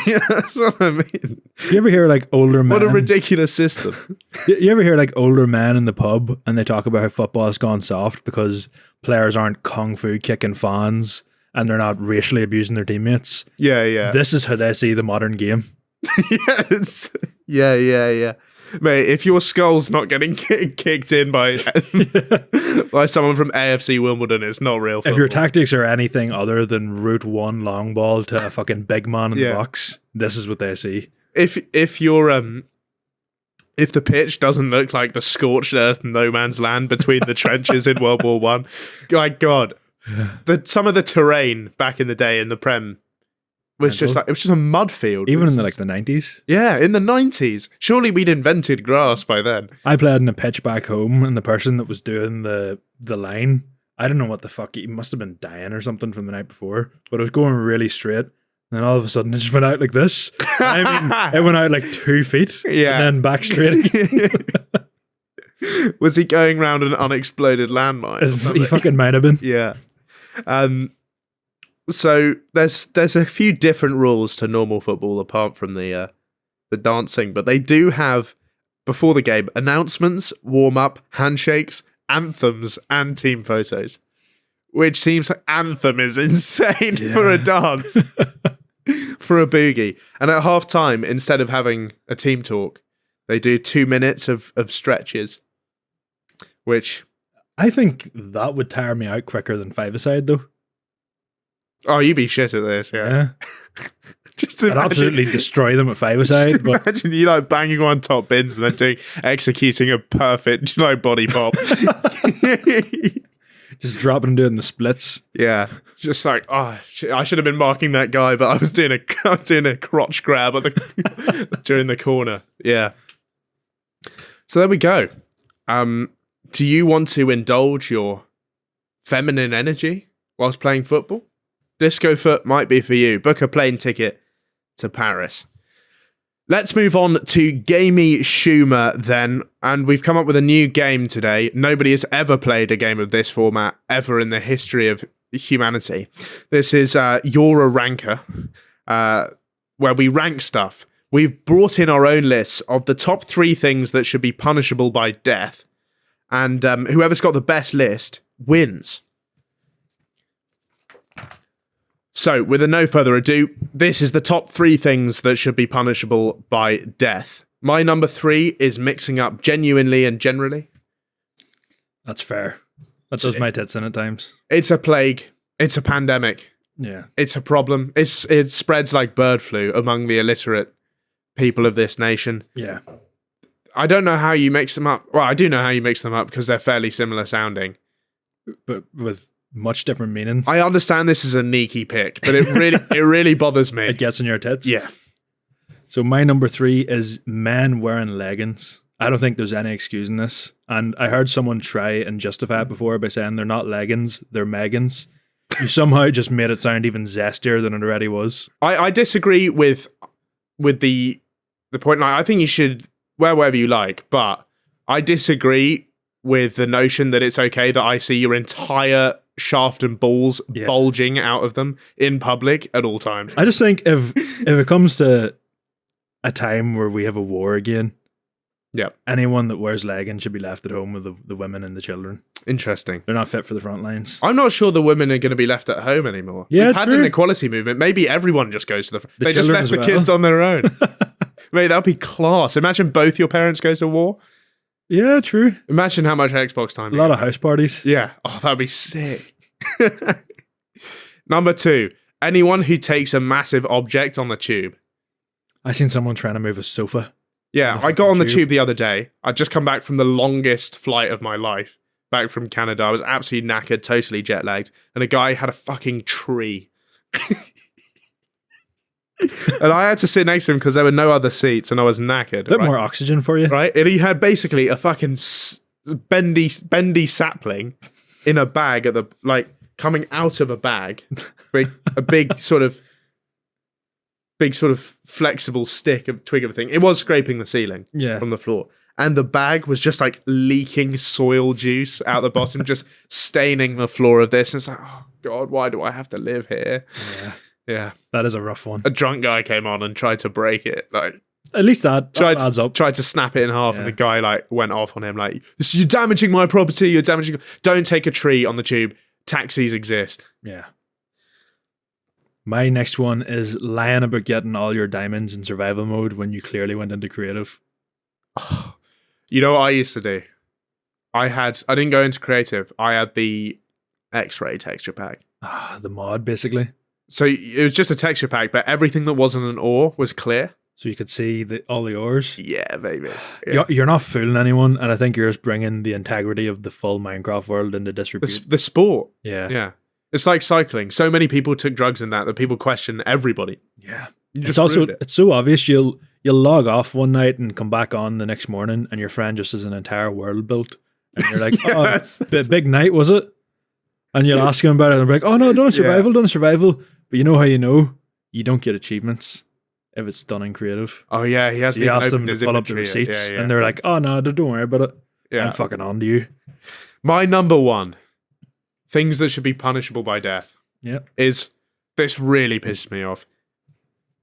Yeah, that's what I mean. You ever hear older men? What a ridiculous system. You ever hear older men in the pub and they talk about how football has gone soft because players aren't kung fu kicking fans and they're not racially abusing their teammates? Yeah. This is how they see the modern game. Yeah. Mate, if your skull's not getting kicked in by someone from AFC Wimbledon, it's not real football. If your tactics are anything other than route one long ball to a fucking big man in the box, this is what they see. If you're if the pitch doesn't look like the scorched earth no man's land between the trenches in World War One, my God, some of the terrain back in the day in the Prem was just it was just a mud field. Even in the 90s? Yeah, in the 90s. Surely we'd invented grass by then. I played in a pitch back home and the person that was doing the line, I don't know what the fuck, he must have been dying or something from the night before, but it was going really straight. And then all of a sudden it just went out like this. I mean, it went out 2 feet. Yeah. And then back straight again. Was he going around an unexploded landmine? He fucking might have been. Yeah. So there's a few different rules to normal football apart from the dancing, but they do have, before the game, announcements, warm-up, handshakes, anthems, and team photos. Which seems like anthem is insane for a dance. For a boogie. And at half-time, instead of having a team talk, they do 2 minutes of stretches. Which... I think that would tire me out quicker than five-a-side, though. Oh, you'd be shit at this, yeah. Just I'd absolutely destroy them at five-a-side. But imagine you like banging on top bins and then executing a perfect body pop. just dropping and doing the splits. Yeah, just like oh, shit, I should have been marking that guy, but I was doing a crotch grab during the corner. Yeah. So there we go. Do you want to indulge your feminine energy whilst playing football? Disco foot might be for you. Book a plane ticket to Paris. Let's move on to Gamey Schumer then, and we've come up with a new game today. Nobody has ever played a game of this format ever in the history of humanity. This is You're a Ranker, where we rank stuff. We've brought in our own lists of the top 3 things that should be punishable by death, and whoever's got the best list wins. So, with no further ado, this is the top 3 things that should be punishable by death. My number 3 is mixing up genuinely and generally. That's fair. That does my tits in at times. It's a plague. It's a pandemic. Yeah. It's a problem. It spreads like bird flu among the illiterate people of this nation. Yeah. I don't know how you mix them up. Well, I do know how you mix them up because they're fairly similar sounding. But with much different meanings. I understand this is a sneaky pick, but it really bothers me. It gets in your tits. Yeah. So my number 3 is men wearing leggings. I don't think there's any excusing this. And I heard someone try and justify it before by saying they're not leggings, they're Megans. You somehow just made it sound even zestier than it already was. I disagree with the point. Like, I think you should wear whatever you like, but I disagree with the notion that it's okay that I see your entire shaft and balls bulging out of them in public at all times. I just think if it comes to a time where we have a war again, anyone that wears leggings should be left at home with the women and the children. Interesting. They're not fit for the front lines. I'm not sure the women are going to be left at home anymore. Yeah, we've had an equality movement. Maybe everyone just goes to the front. They just left the kids on their own. Mate, that'd be class. Imagine both your parents go to war. Yeah, true. Imagine how much Xbox time. A lot of house parties. Yeah. Oh, that'd be sick. Number 2, anyone who takes a massive object on the tube. I seen someone trying to move a sofa. Yeah, I got on the tube the other day. I'd just come back from the longest flight of my life, back from Canada. I was absolutely knackered, totally jet lagged, and a guy had a fucking tree. And I had to sit next to him because there were no other seats and I was knackered. A bit more oxygen for you. Right? And he had basically a fucking bendy sapling in a bag at the, like, coming out of a bag. A big sort of flexible twig of a thing. It was scraping the ceiling from the floor. And the bag was just like leaking soil juice out the bottom, just staining the floor of this. And it's like, oh God, why do I have to live here? Yeah. That is a rough one. A drunk guy came on and tried to break it. Like, at least that adds up. Tried to snap it in half, and the guy like went off on him like, "You're damaging my property. You're damaging. Don't take a tree on the tube. Taxis exist." Yeah. My next one is lying about getting all your diamonds in survival mode when you clearly went into creative. You know what I used to do? I didn't go into creative. I had the X-ray texture pack. The mod, basically. So it was just a texture pack, but everything that wasn't an ore was clear. So you could see all the ores? Yeah, baby. Yeah. You're not fooling anyone, and I think you're just bringing the integrity of the full Minecraft world into disrepute. The sport. Yeah. Yeah. It's like cycling. So many people took drugs in that people question everybody. Yeah. It's so obvious. You'll log off one night and come back on the next morning, and your friend just has an entire world built. And you're like, yes. Big night, was it? And you'll ask him about it, and they're like, oh no, done a survival. But you know how you don't get achievements if it's done in creative. Oh yeah, he hasn't even opened his pull up the receipts, and they're like, oh no, don't worry about it. Yeah. I'm fucking on to you. My number 1, things that should be punishable by death. Yeah. Is, this really pisses me off,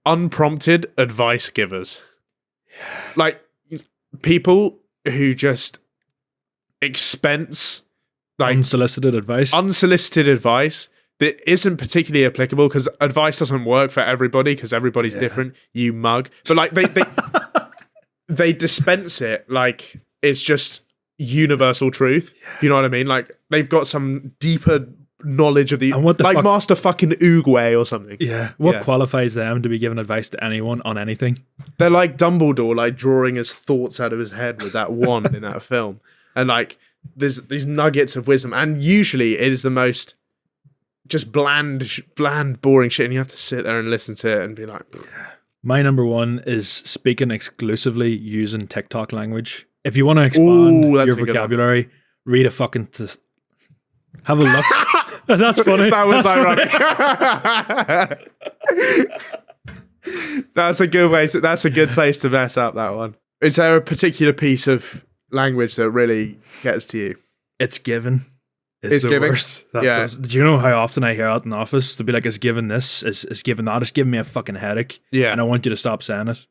unprompted advice givers. Like, people who just expense like unsolicited advice that isn't particularly applicable, because advice doesn't work for everybody because everybody's different, you mug. But like they dispense it like it's just universal truth. You know what I mean? Like, they've got some deeper knowledge of the, And what the like fuck- Master fucking Oogway or something. Yeah. What Yeah. qualifies them to be giving advice to anyone on anything? They're like Dumbledore, like drawing his thoughts out of his head with that wand in that film. And like, there's these nuggets of wisdom. And usually it is the most just bland, boring shit. And you have to sit there and listen to it and be like, My number one is speaking exclusively using TikTok language. If you want to expand Ooh, that's your a good one. vocabulary, read a fucking... have a look. That's funny. that was That's ironic. That's a good way. That's a good place to mess up that one. Is there a particular piece of language that really gets to you? It's given. It's the given? worst. That Yeah. does. Do you know how often I hear out in the office to be like, "It's given this, it's given that, it's giving me a fucking headache." Yeah. and I want you to stop saying it.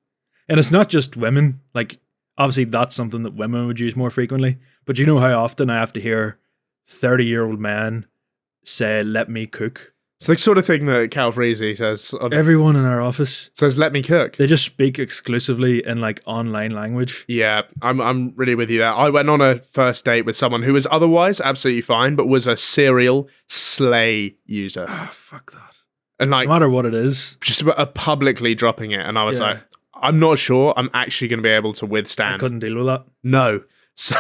And it's not just women. Like, obviously, that's something that women would use more frequently. But you know how often I have to hear 30-year-old men say, "Let me cook." It's the sort of thing that Cal Freezy says. Everyone in our office, Says, "Let me cook." they just speak exclusively in like online language. Yeah, I'm really with you there. I went on a first date with someone who was otherwise absolutely fine, but was a serial slay user, Oh, fuck that. and like No matter what it is, just publicly dropping it. And I was Yeah. like, I'm not sure I'm actually going to be able to I withstand. couldn't deal with that. No. So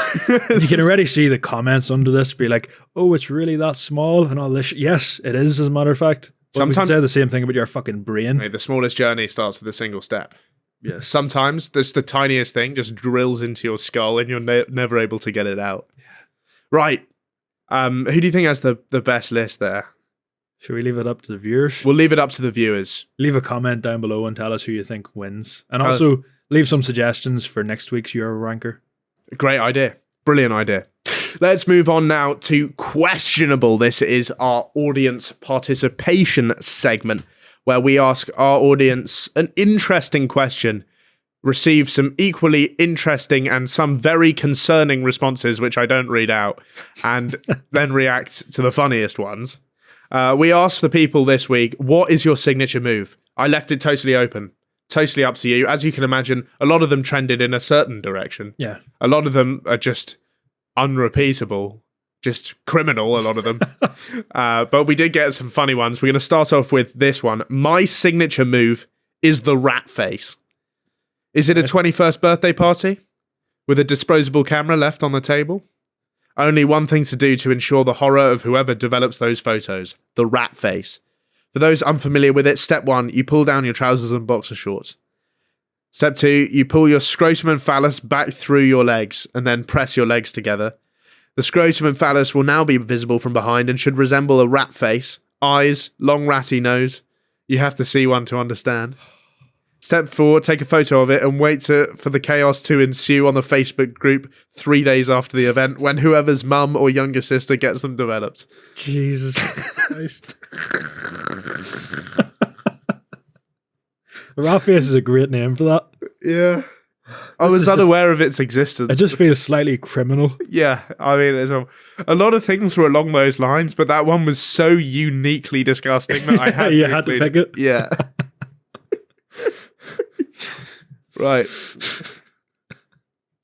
You can already see the comments under this be like, "Oh, it's really that small," and all this. Yes, it is, as a matter of fact. But we can Sometimes- say the same thing about your fucking brain. Mate, the smallest journey starts with a single step. Yes. Sometimes there's the tiniest thing just drills into your skull and you're never able to get it out. Right. Who do you think has the best list there? Should we leave it up to the viewers? We'll leave it up to the viewers. Leave a comment down below and tell us who you think wins. And Tell us- also leave some suggestions for next week's Euro ranker. Great idea. Brilliant idea. Let's move on now to questionable. This is our audience participation segment where we ask our audience an interesting question, receive some equally interesting and some very concerning responses, which I don't read out, and then react to the funniest ones. We asked the people this week, what is your signature move? I left it totally open. Totally up to you. As you can imagine, a lot of them trended in a certain direction. Yeah. A lot of them are just unrepeatable, just criminal, a lot of them. But we did get some funny ones. We're going to start off with this one. My signature move is the rat face. Is it a 21st birthday party with a disposable camera left on the table? Only one thing to do to ensure the horror of whoever develops those photos, the rat face. For those unfamiliar with it, step 1, you pull down your trousers and boxer shorts. Step 2, you pull your scrotum and phallus back through your legs and then press your legs together. The scrotum and phallus will now be visible from behind and should resemble a rat face, eyes, long ratty nose. You have to see one to understand. Step 4, take a photo of it and wait for the chaos to ensue on the Facebook group 3 days after the event when whoever's mum or younger sister gets them developed. Jesus Christ. Rat face is a great name for that. Yeah. I was is just- unaware of its existence. It just feels slightly criminal. Yeah, I mean, a lot of things were along those lines, but that one was so uniquely disgusting that I had You to had to include pick it. Yeah. Right.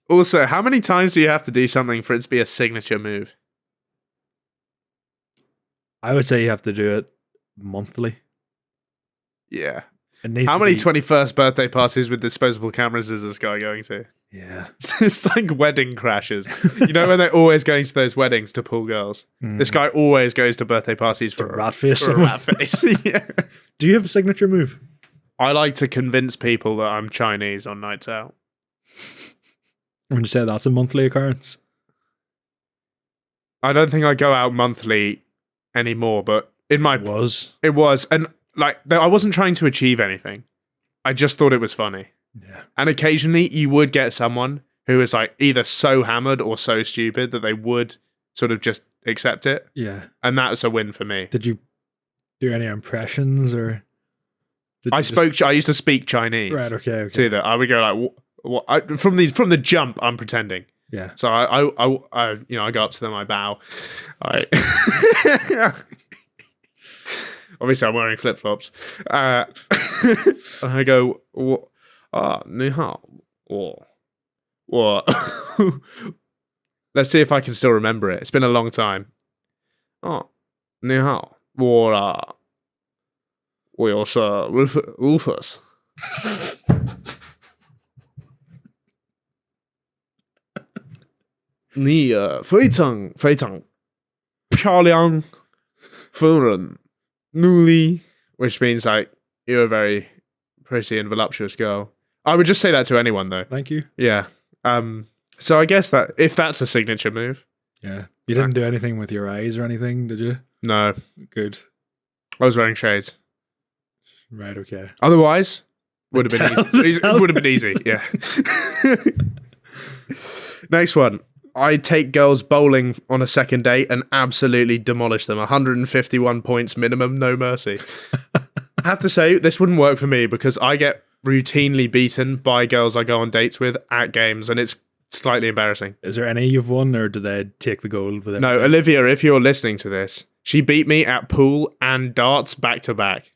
Also, how many times do you have to do something for it to be a signature move? I would say you have to do it monthly. Yeah. It needs How to many be- 21st birthday parties with disposable cameras is this guy going to? Yeah. It's like wedding crashes. You know when they're always going to those weddings to pull girls? This guy always goes to birthday parties for rat face. For a rat face. Yeah. Do you have a signature move? I like to convince people that I'm Chinese on nights out. I'm going to say that's a monthly occurrence. I don't think I go out monthly anymore, but in my It was. it was, and like I wasn't trying to achieve anything. I just thought it was funny. Yeah. And occasionally you would get someone who is like either so hammered or so stupid that they would sort of just accept it, Yeah. and that was a win for me. Did you do any impressions or? Did I you just- spoke. I used to speak Chinese Right. Okay. to that. I would go like, from the jump. I'm pretending. Yeah. So I I go up to them, I bow. Obviously, I'm wearing flip flops. And I go, ni hao, what? Let's see if I can still remember it. It's been a long time. Oh, 你好，我又是 Rufus。你非常非常漂亮夫人，努力, which means like you're a very pretty and voluptuous girl. I would just say that to anyone though. Thank you. Yeah. So I guess that if that's a signature move. Yeah. You didn't do anything with your eyes or anything, did you? No. Good. I was wearing shades. Right, okay. Otherwise, would have been easy. It would have been easy, yeah. Next one. I take girls bowling on a second date and absolutely demolish them. 151 points minimum, no mercy. I have to say, this wouldn't work for me because I get routinely beaten by girls I go on dates with at games, and it's slightly embarrassing. Is there any you've won, or do they take the gold with it? No, Olivia, if you're listening to this, she beat me at pool and darts back to back,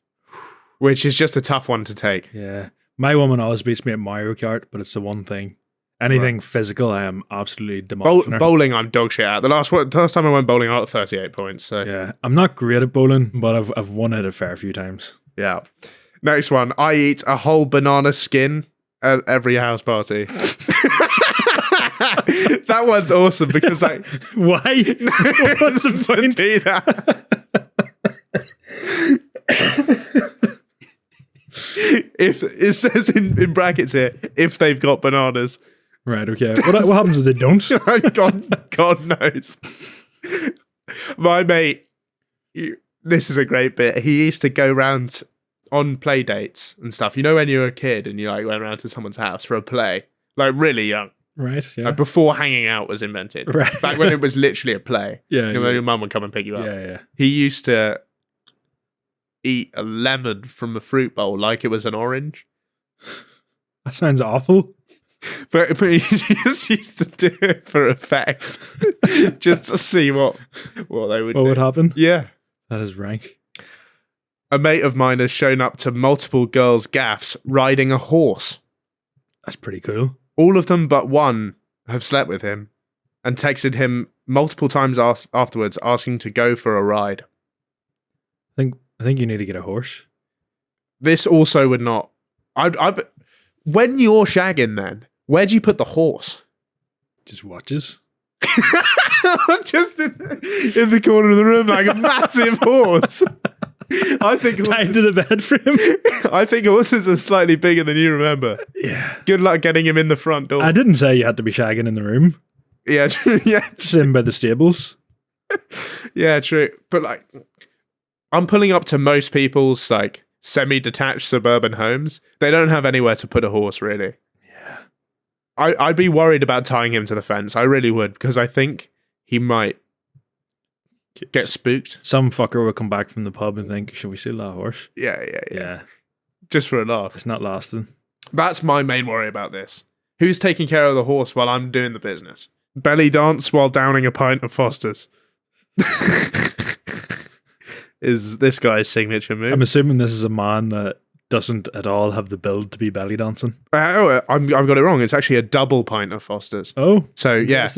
which is just a tough one to take. Yeah. My woman always beats me at Mario Kart, but it's the one thing. Anything physical, I am absolutely demolishing her. Bowling, I'm dog shit at. The last time I went bowling, I got 38 points. So yeah, I'm not great at bowling, but I've won it a fair few times. Yeah. Next one. I eat a whole banana skin at every house party. That one's awesome because like why? What's the point? To do that? If it says in brackets here, if they've got bananas. Right, okay. What happens if they don't? God knows. My mate, this is a great bit. He used to go round on play dates and stuff. You know when you're a kid and you like went around to someone's house for a play, like really young. Right, yeah. Like before hanging out was invented. Right. Back when it was literally a play. Yeah. You know, when your mum would come and pick you up. Yeah, yeah. He used to eat a lemon from a fruit bowl like it was an orange. That sounds awful. But he just used to do it for effect. Just to see what they would do. What would happen? Yeah. That is rank. A mate of mine has shown up to multiple girls' gaffs riding a horse. That's pretty cool. All of them but one have slept with him and texted him multiple times afterwards asking to go for a ride. I think you need to get a horse. This also would not... when you're shagging then, where do you put the horse? Just watches. Just in the corner of the room like a massive horse. I think tied to the bed frame. I think horses are slightly bigger than you remember. Yeah. Good luck getting him in the front door. I didn't say you had to be shagging in the room. Yeah, true. Yeah, just in by the stables. Yeah, true. But like, I'm pulling up to most people's like semi-detached suburban homes. They don't have anywhere to put a horse, really. Yeah. I'd be worried about tying him to the fence. I really would, because I think he might get spooked. Some fucker will come back from the pub and think, should we steal that horse? Yeah. Just for a laugh. It's not lasting. That's my main worry about this. Who's taking care of the horse while I'm doing the business? Belly dance while downing a pint of Foster's. Is this guy's signature move. I'm assuming this is a man that doesn't at all have the build to be belly dancing. I've got it wrong. It's actually a double pint of Foster's. Oh. So, yeah,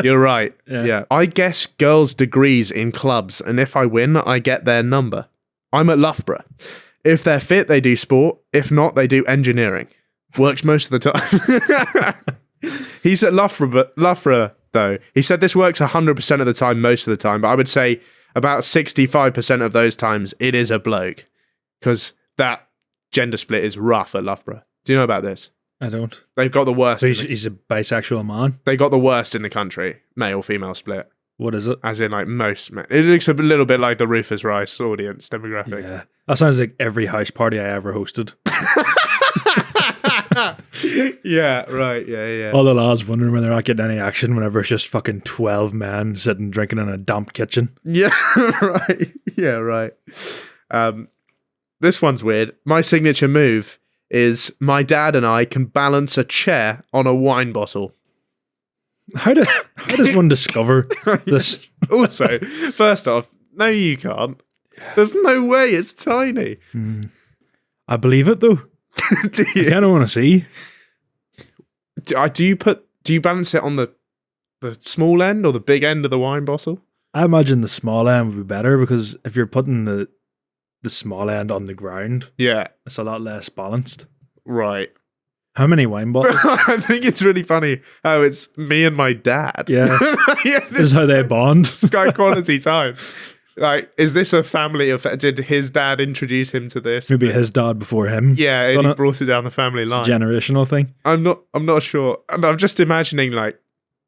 you're right. Yeah. I guess girls' degrees in clubs, and if I win, I get their number. I'm at Loughborough. If they're fit, they do sport. If not, they do engineering. Works most of the time. He's at Loughborough, though. He said this works 100% of the time, most of the time, but I would say about 65% of those times it is a bloke, because that gender split is rough at Loughborough. Do you know about this? I don't. They've got the worst. So he's a bisexual man? They got the worst in the country, male-female split. What is it? As in, like, most men. It looks a little bit like the Rufus Rice audience demographic. Yeah. That sounds like every house party I ever hosted. Yeah, right, yeah. All the lads wondering when they're not getting any action whenever it's just fucking 12 men sitting drinking in a damp kitchen. Yeah, right. Yeah, right. This one's weird. My signature move is my dad and I can balance a chair on a wine bottle. How does one discover this? Also, first off, no, you can't. There's no way. It's tiny. I believe it though. Do you? I kind of want to see. Do you balance it on the small end or the big end of the wine bottle? I imagine the small end would be better because if you're putting the small end on the ground, Yeah, it's a lot less balanced. right. How many wine bottles? I think it's really funny how it's me and my dad. Yeah. Yeah, This is how they bond. Sky quality time. Like, is this a family affair? Did his dad introduce him to this? Maybe his dad before him. Yeah, and done he it. brought it down the family It's a line. generational thing. I'm not sure. I'm just imagining like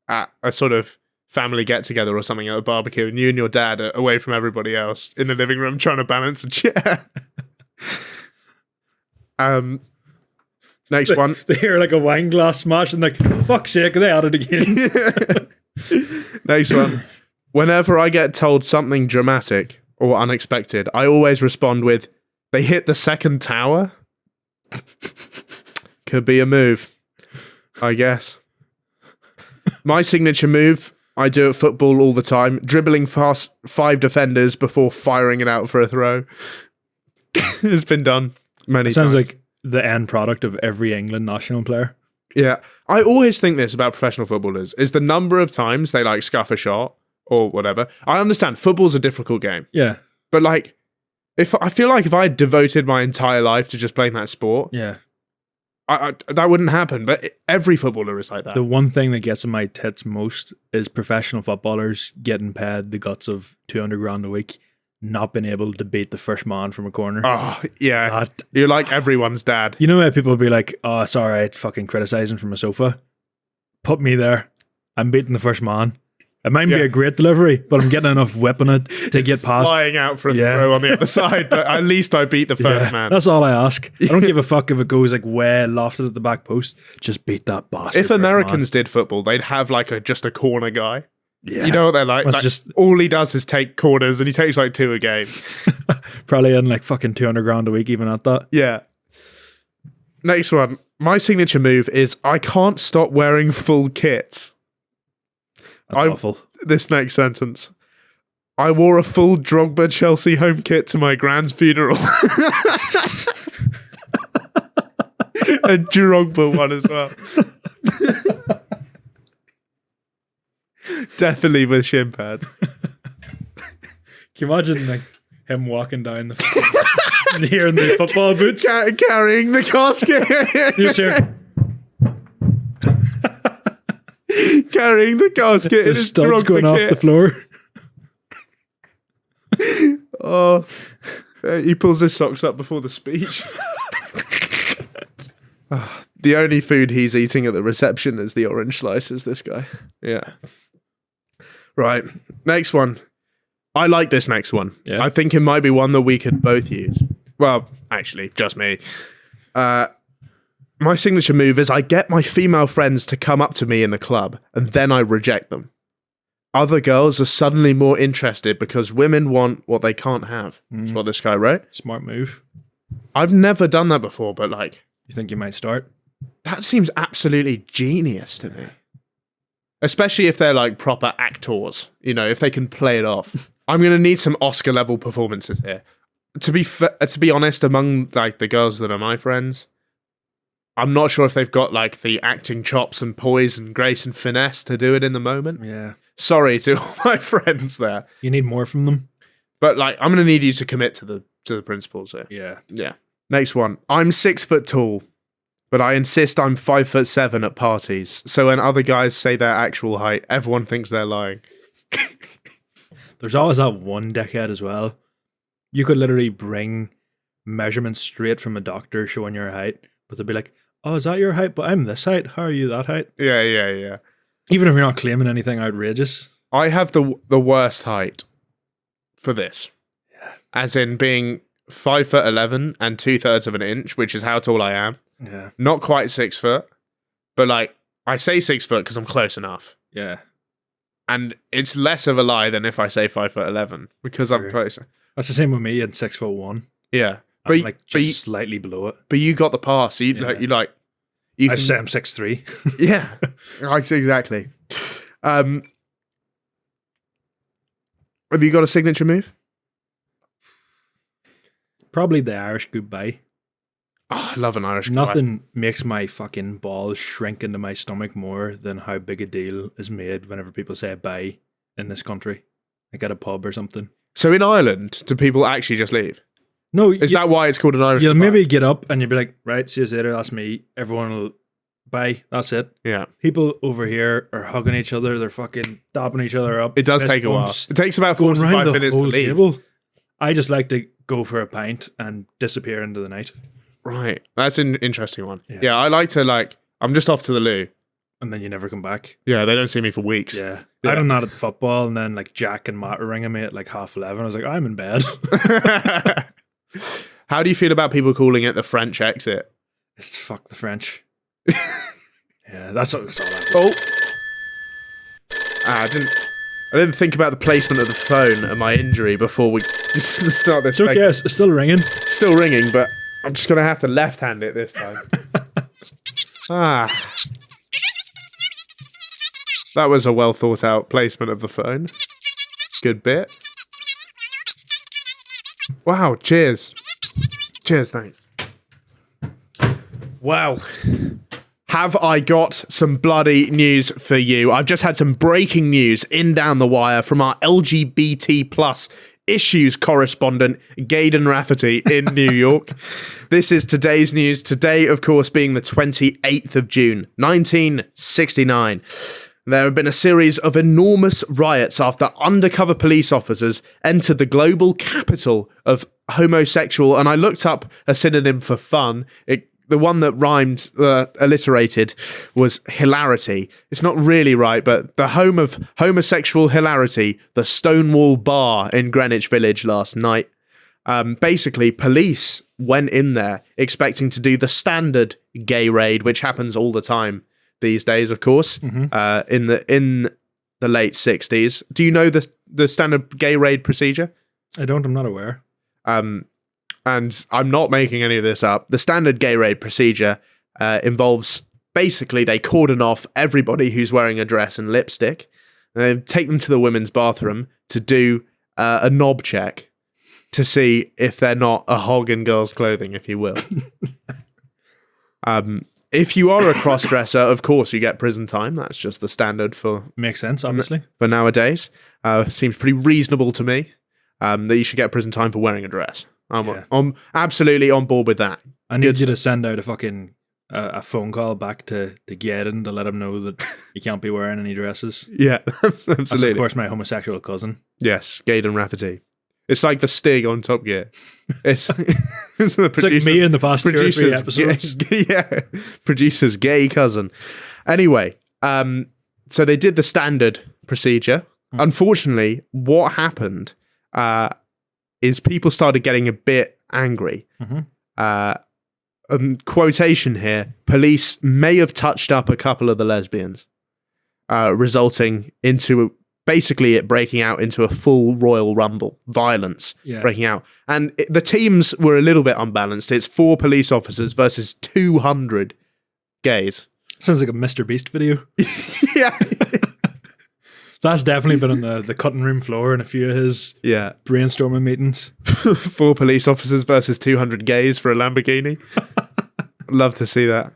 at a sort of family get together or something at a barbecue, and you and your dad are away from everybody else in the living room trying to balance a chair. Next one. They hear like a wine glass smash and like, fuck's sake, are they at it again? Next one. Whenever I get told something dramatic or unexpected, I always respond with, "They hit the second tower." Could be a move, I guess. My signature move, I do at football all the time, dribbling past 5 defenders before firing it out for a throw. It's been done many times. Sounds like the end product of every England national player. Yeah. I always think this about professional footballers, is the number of times they like scuff a shot or whatever. I understand football's a difficult game, Yeah. but like, if I feel like if I had devoted my entire life to just playing that sport, Yeah. I that wouldn't happen. But every footballer is like that. The one thing that gets in my tits most is professional footballers getting paid the guts of 200 grand a week, not being able to beat the first man from a corner. Oh, yeah. That- You're like everyone's dad. You know how people be like, oh, it's all right, fucking criticizing from a sofa. Put me there. I'm beating the first man. It might be Yeah. a great delivery, but I'm getting enough whipping it to get past. Flying out for a Yeah. throw on the other side, but at least I beat the first Yeah, man. that's all I ask. I don't give a fuck if it goes like way lofted at the back post. Just beat that bastard. If first Americans did football, they'd have like just a corner guy. man. Yeah. You know what they're like? That's Like, just- all he does is take corners, and he takes like 2 a game. probably in like fucking 200 grand a week, even at that. Yeah. Next one. My signature move is I can't stop wearing full kits. That's awful. This next sentence. I wore a full Drogba Chelsea home kit to my grand's funeral. A Drogba one as well. Definitely with shin pads. Can you imagine like him walking down the fucking, here in the football boots? Carrying the casket. Just here, Carrying the casket in the his studs Drogba going off kit. the floor. Oh, he pulls his socks up before the speech. The only food he's eating at the reception is the orange slices, this guy. Yeah. Right. Next one. I like this next one. Yeah. I think it might be one that we could both use. Well, actually, just me. My signature move is I get my female friends to come up to me in the club, and then I reject them. Other girls are suddenly more interested because women want what they can't have. That's what this guy wrote. Smart move. I've never done that before, but like, You think you might start? that seems absolutely genius to me. Especially if they're like proper actors, you know, if they can play it off. I'm going to need some Oscar level performances here. To be honest, among like the girls that are my friends, I'm not sure if they've got like the acting chops and poise and grace and finesse to do it in the moment. Yeah. Sorry to all my friends there, You need more from them. but like I'm going to need you to commit to the principles here. Yeah. Yeah. Next one. I'm 6 foot tall, but I insist I'm 5'7" at parties. So when other guys say their actual height, everyone thinks they're lying. There's always that one dickhead as well. You could literally bring measurements straight from a doctor showing your height, but they'll be like, oh, is that your height? But I'm this height. How are you that height? Yeah. Even if you're not claiming anything outrageous. I have the worst height for this. Yeah. As in being 5'11" and 2/3 of an inch, which is how tall I am. Yeah. Not quite 6 foot, but like I say 6 foot because I'm close enough. Yeah. And it's less of a lie than if I say 5'11" because I'm True. closer. That's the same with me at 6'1". Yeah. I'm But, like but, just you, slightly below it. but you got the pass. So you Yeah. like you I can, say I'm 6'3". yeah. Right, exactly. Have you got a signature move? Probably the Irish goodbye. Oh, I love an Irish guy. Nothing makes my fucking balls shrink into my stomach more than how big a deal is made whenever people say bye in this country. like at a pub or something. So in Ireland, do people actually just leave? No, Is that why it's called an Irish you'll goodbye? maybe get up and you'll be like, right, see you later, that's me. Everyone will bye, that's it. Yeah. People over here are hugging each other, they're fucking dapping each other up. It does fist take a while. bumps, It takes about going 45 around the minutes to whole leave. table. I just like to go for a pint and disappear into the night. Right. That's an interesting one. Yeah. Yeah, I like to I'm just off to the loo. And then you never come back. Yeah, they don't see me for weeks. Yeah. Yeah. I done that at the football, and then like Jack and Matt were ringing me at like 11:30. I was like, I'm in bed. How do you feel about people calling it the French exit? It's fuck the French. Yeah, that's all I have. Oh. I didn't think about the placement of the phone and my injury before we start this. It's okay, it's still ringing. Still ringing, but I'm just going to have to left-hand it this time. That was a well-thought-out placement of the phone. Good bit. Wow, cheers. Cheers, thanks. Wow. Have I got some bloody news for you? I've just had some breaking news in down the wire from our LGBT plus issues correspondent, Aidan Rafferty in New York. This is today's news. Today, of course, being the 28th of June, 1969. There have been a series of enormous riots after undercover police officers entered the global capital of homosexual, and I looked up a synonym for fun. The one that rhymed, alliterated, was hilarity. It's not really right, but the home of homosexual hilarity, the Stonewall bar in Greenwich Village last night. Basically, police went in there expecting to do the standard gay raid, which happens all the time these days, of course, in the late 60s. Do you know the standard gay raid procedure? I don't, I'm not aware. And I'm not making any of this up. The standard gay raid procedure involves basically they cordon off everybody who's wearing a dress and lipstick, and they take them to the women's bathroom to do a knob check to see if they're not a hog in girls' clothing, if you will. If you are a cross-dresser, of course, you get prison time. That's just the standard for Makes sense, obviously. for nowadays. Seems pretty reasonable to me that you should get prison time for wearing a dress. I'm absolutely on board with that. I need you to send out a fucking a phone call back to Aidan to let him know that you can't be wearing any dresses. Yeah, That's, absolutely. of course, my homosexual cousin. Yes, Aidan Rafferty. It's like the Stig on Top Gear. It's the It's like me in the past 2 or 3 episodes. Yeah, producer's gay cousin. Anyway, so they did the standard procedure. Unfortunately, what happened is people started getting a bit angry. Quotation here, police may have touched up a couple of the lesbians, resulting into basically it breaking out into a full Royal Rumble, violence breaking out. And the teams were a little bit unbalanced. It's 4 police officers versus 200 gays. Sounds like a Mr. Beast video. Yeah. That's definitely been on the cutting room floor in a few of his brainstorming meetings. 4 police officers versus 200 gays for a Lamborghini. Love to see that.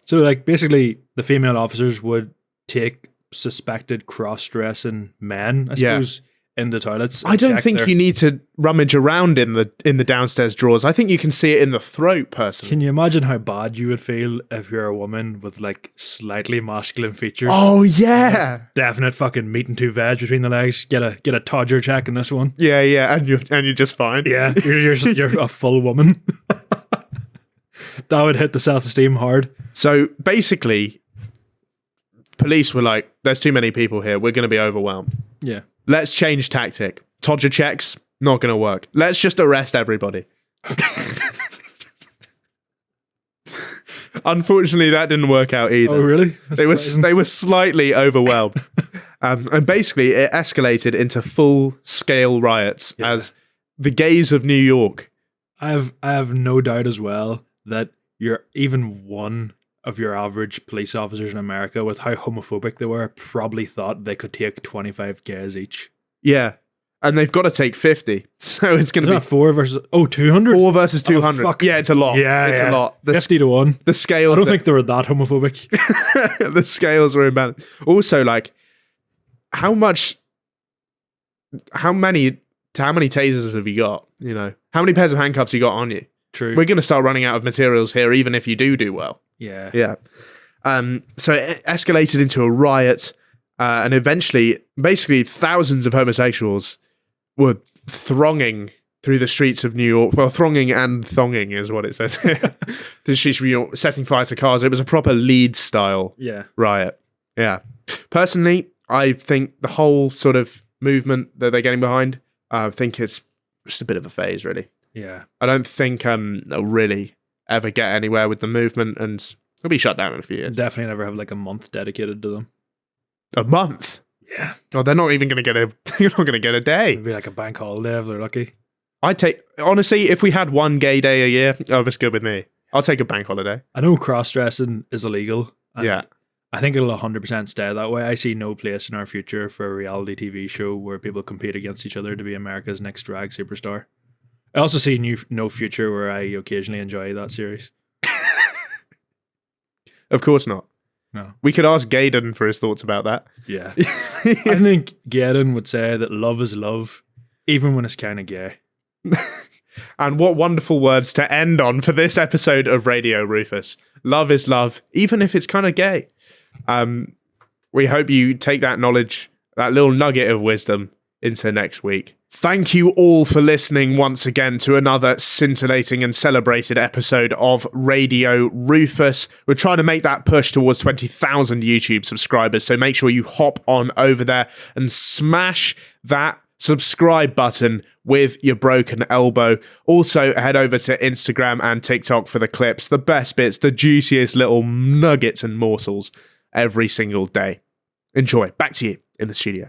So, like, basically, the female officers would take suspected cross-dressing men, I suppose, in the toilets. I don't think you need to rummage around in the downstairs drawers. I think you can see it in the throat, personally. Can you imagine how bad you would feel if you're a woman with like slightly masculine features? Oh yeah, definite fucking meat and 2 veg between the legs. Get a Todger check in this one. Yeah, and you're just fine. Yeah, you're a full woman. That would hit the self-esteem hard. So basically, police were like, "There's too many people here. We're going to be overwhelmed. Yeah, let's change tactic. Todger checks not going to work. Let's just arrest everybody." Unfortunately, that didn't work out either. Oh, really? They were slightly overwhelmed, and basically it escalated into full-scale riots as the gays of New York. I have no doubt as well that you're even one of your average police officers in America, with how homophobic they were, probably thought they could take 25 gays each. Yeah. And they've got to take 50. So it's going to be 4 versus 200? 4 versus 200. Fuck. Yeah, it's a lot. Yeah, it's a lot. 50 to 1. The scales. I don't think they were that homophobic. The scales were imbalanced. Also, like, how much how many tasers have you got? You know, how many pairs of handcuffs you got on you? True. We're going to start running out of materials here, even if you do well. Yeah. Yeah. So it escalated into a riot, and eventually, basically, thousands of homosexuals were thronging through the streets of New York. Well, thronging and thonging is what it says here. The streets of New York, setting fire to cars. It was a proper Leeds-style riot. Yeah. Personally, I think the whole sort of movement that they're getting behind, I think it's just a bit of a phase, really. Yeah. I don't think they'll really ever get anywhere with the movement, and it'll be shut down in a few years. Definitely never have like a month dedicated to them. A month? Yeah. God, they're not even going to get a. You're not going to get a day. It'd be like a bank holiday if they're lucky. Honestly, if we had one gay day a year, that's good with me. I'll take a bank holiday. I know cross-dressing is illegal. and Yeah. I think it'll 100% stay that way. I see no place in our future for a reality TV show where people compete against each other to be America's next drag superstar. I also see no future where I occasionally enjoy that series. Of course not. No. We could ask Aidan for his thoughts about that. Yeah. I think Aidan would say that love is love, even when it's kind of gay. And what wonderful words to end on for this episode of Radio Rufus. Love is love, even if it's kind of gay. We hope you take that knowledge, that little nugget of wisdom, into next week. Thank you all for listening once again to another scintillating and celebrated episode of Radio Rufus. We're trying to make that push towards 20,000 YouTube subscribers, so make sure you hop on over there and smash that subscribe button with your broken elbow. Also, head over to Instagram and TikTok for the clips, the best bits, the juiciest little nuggets and morsels every single day. Enjoy. Back to you in the studio.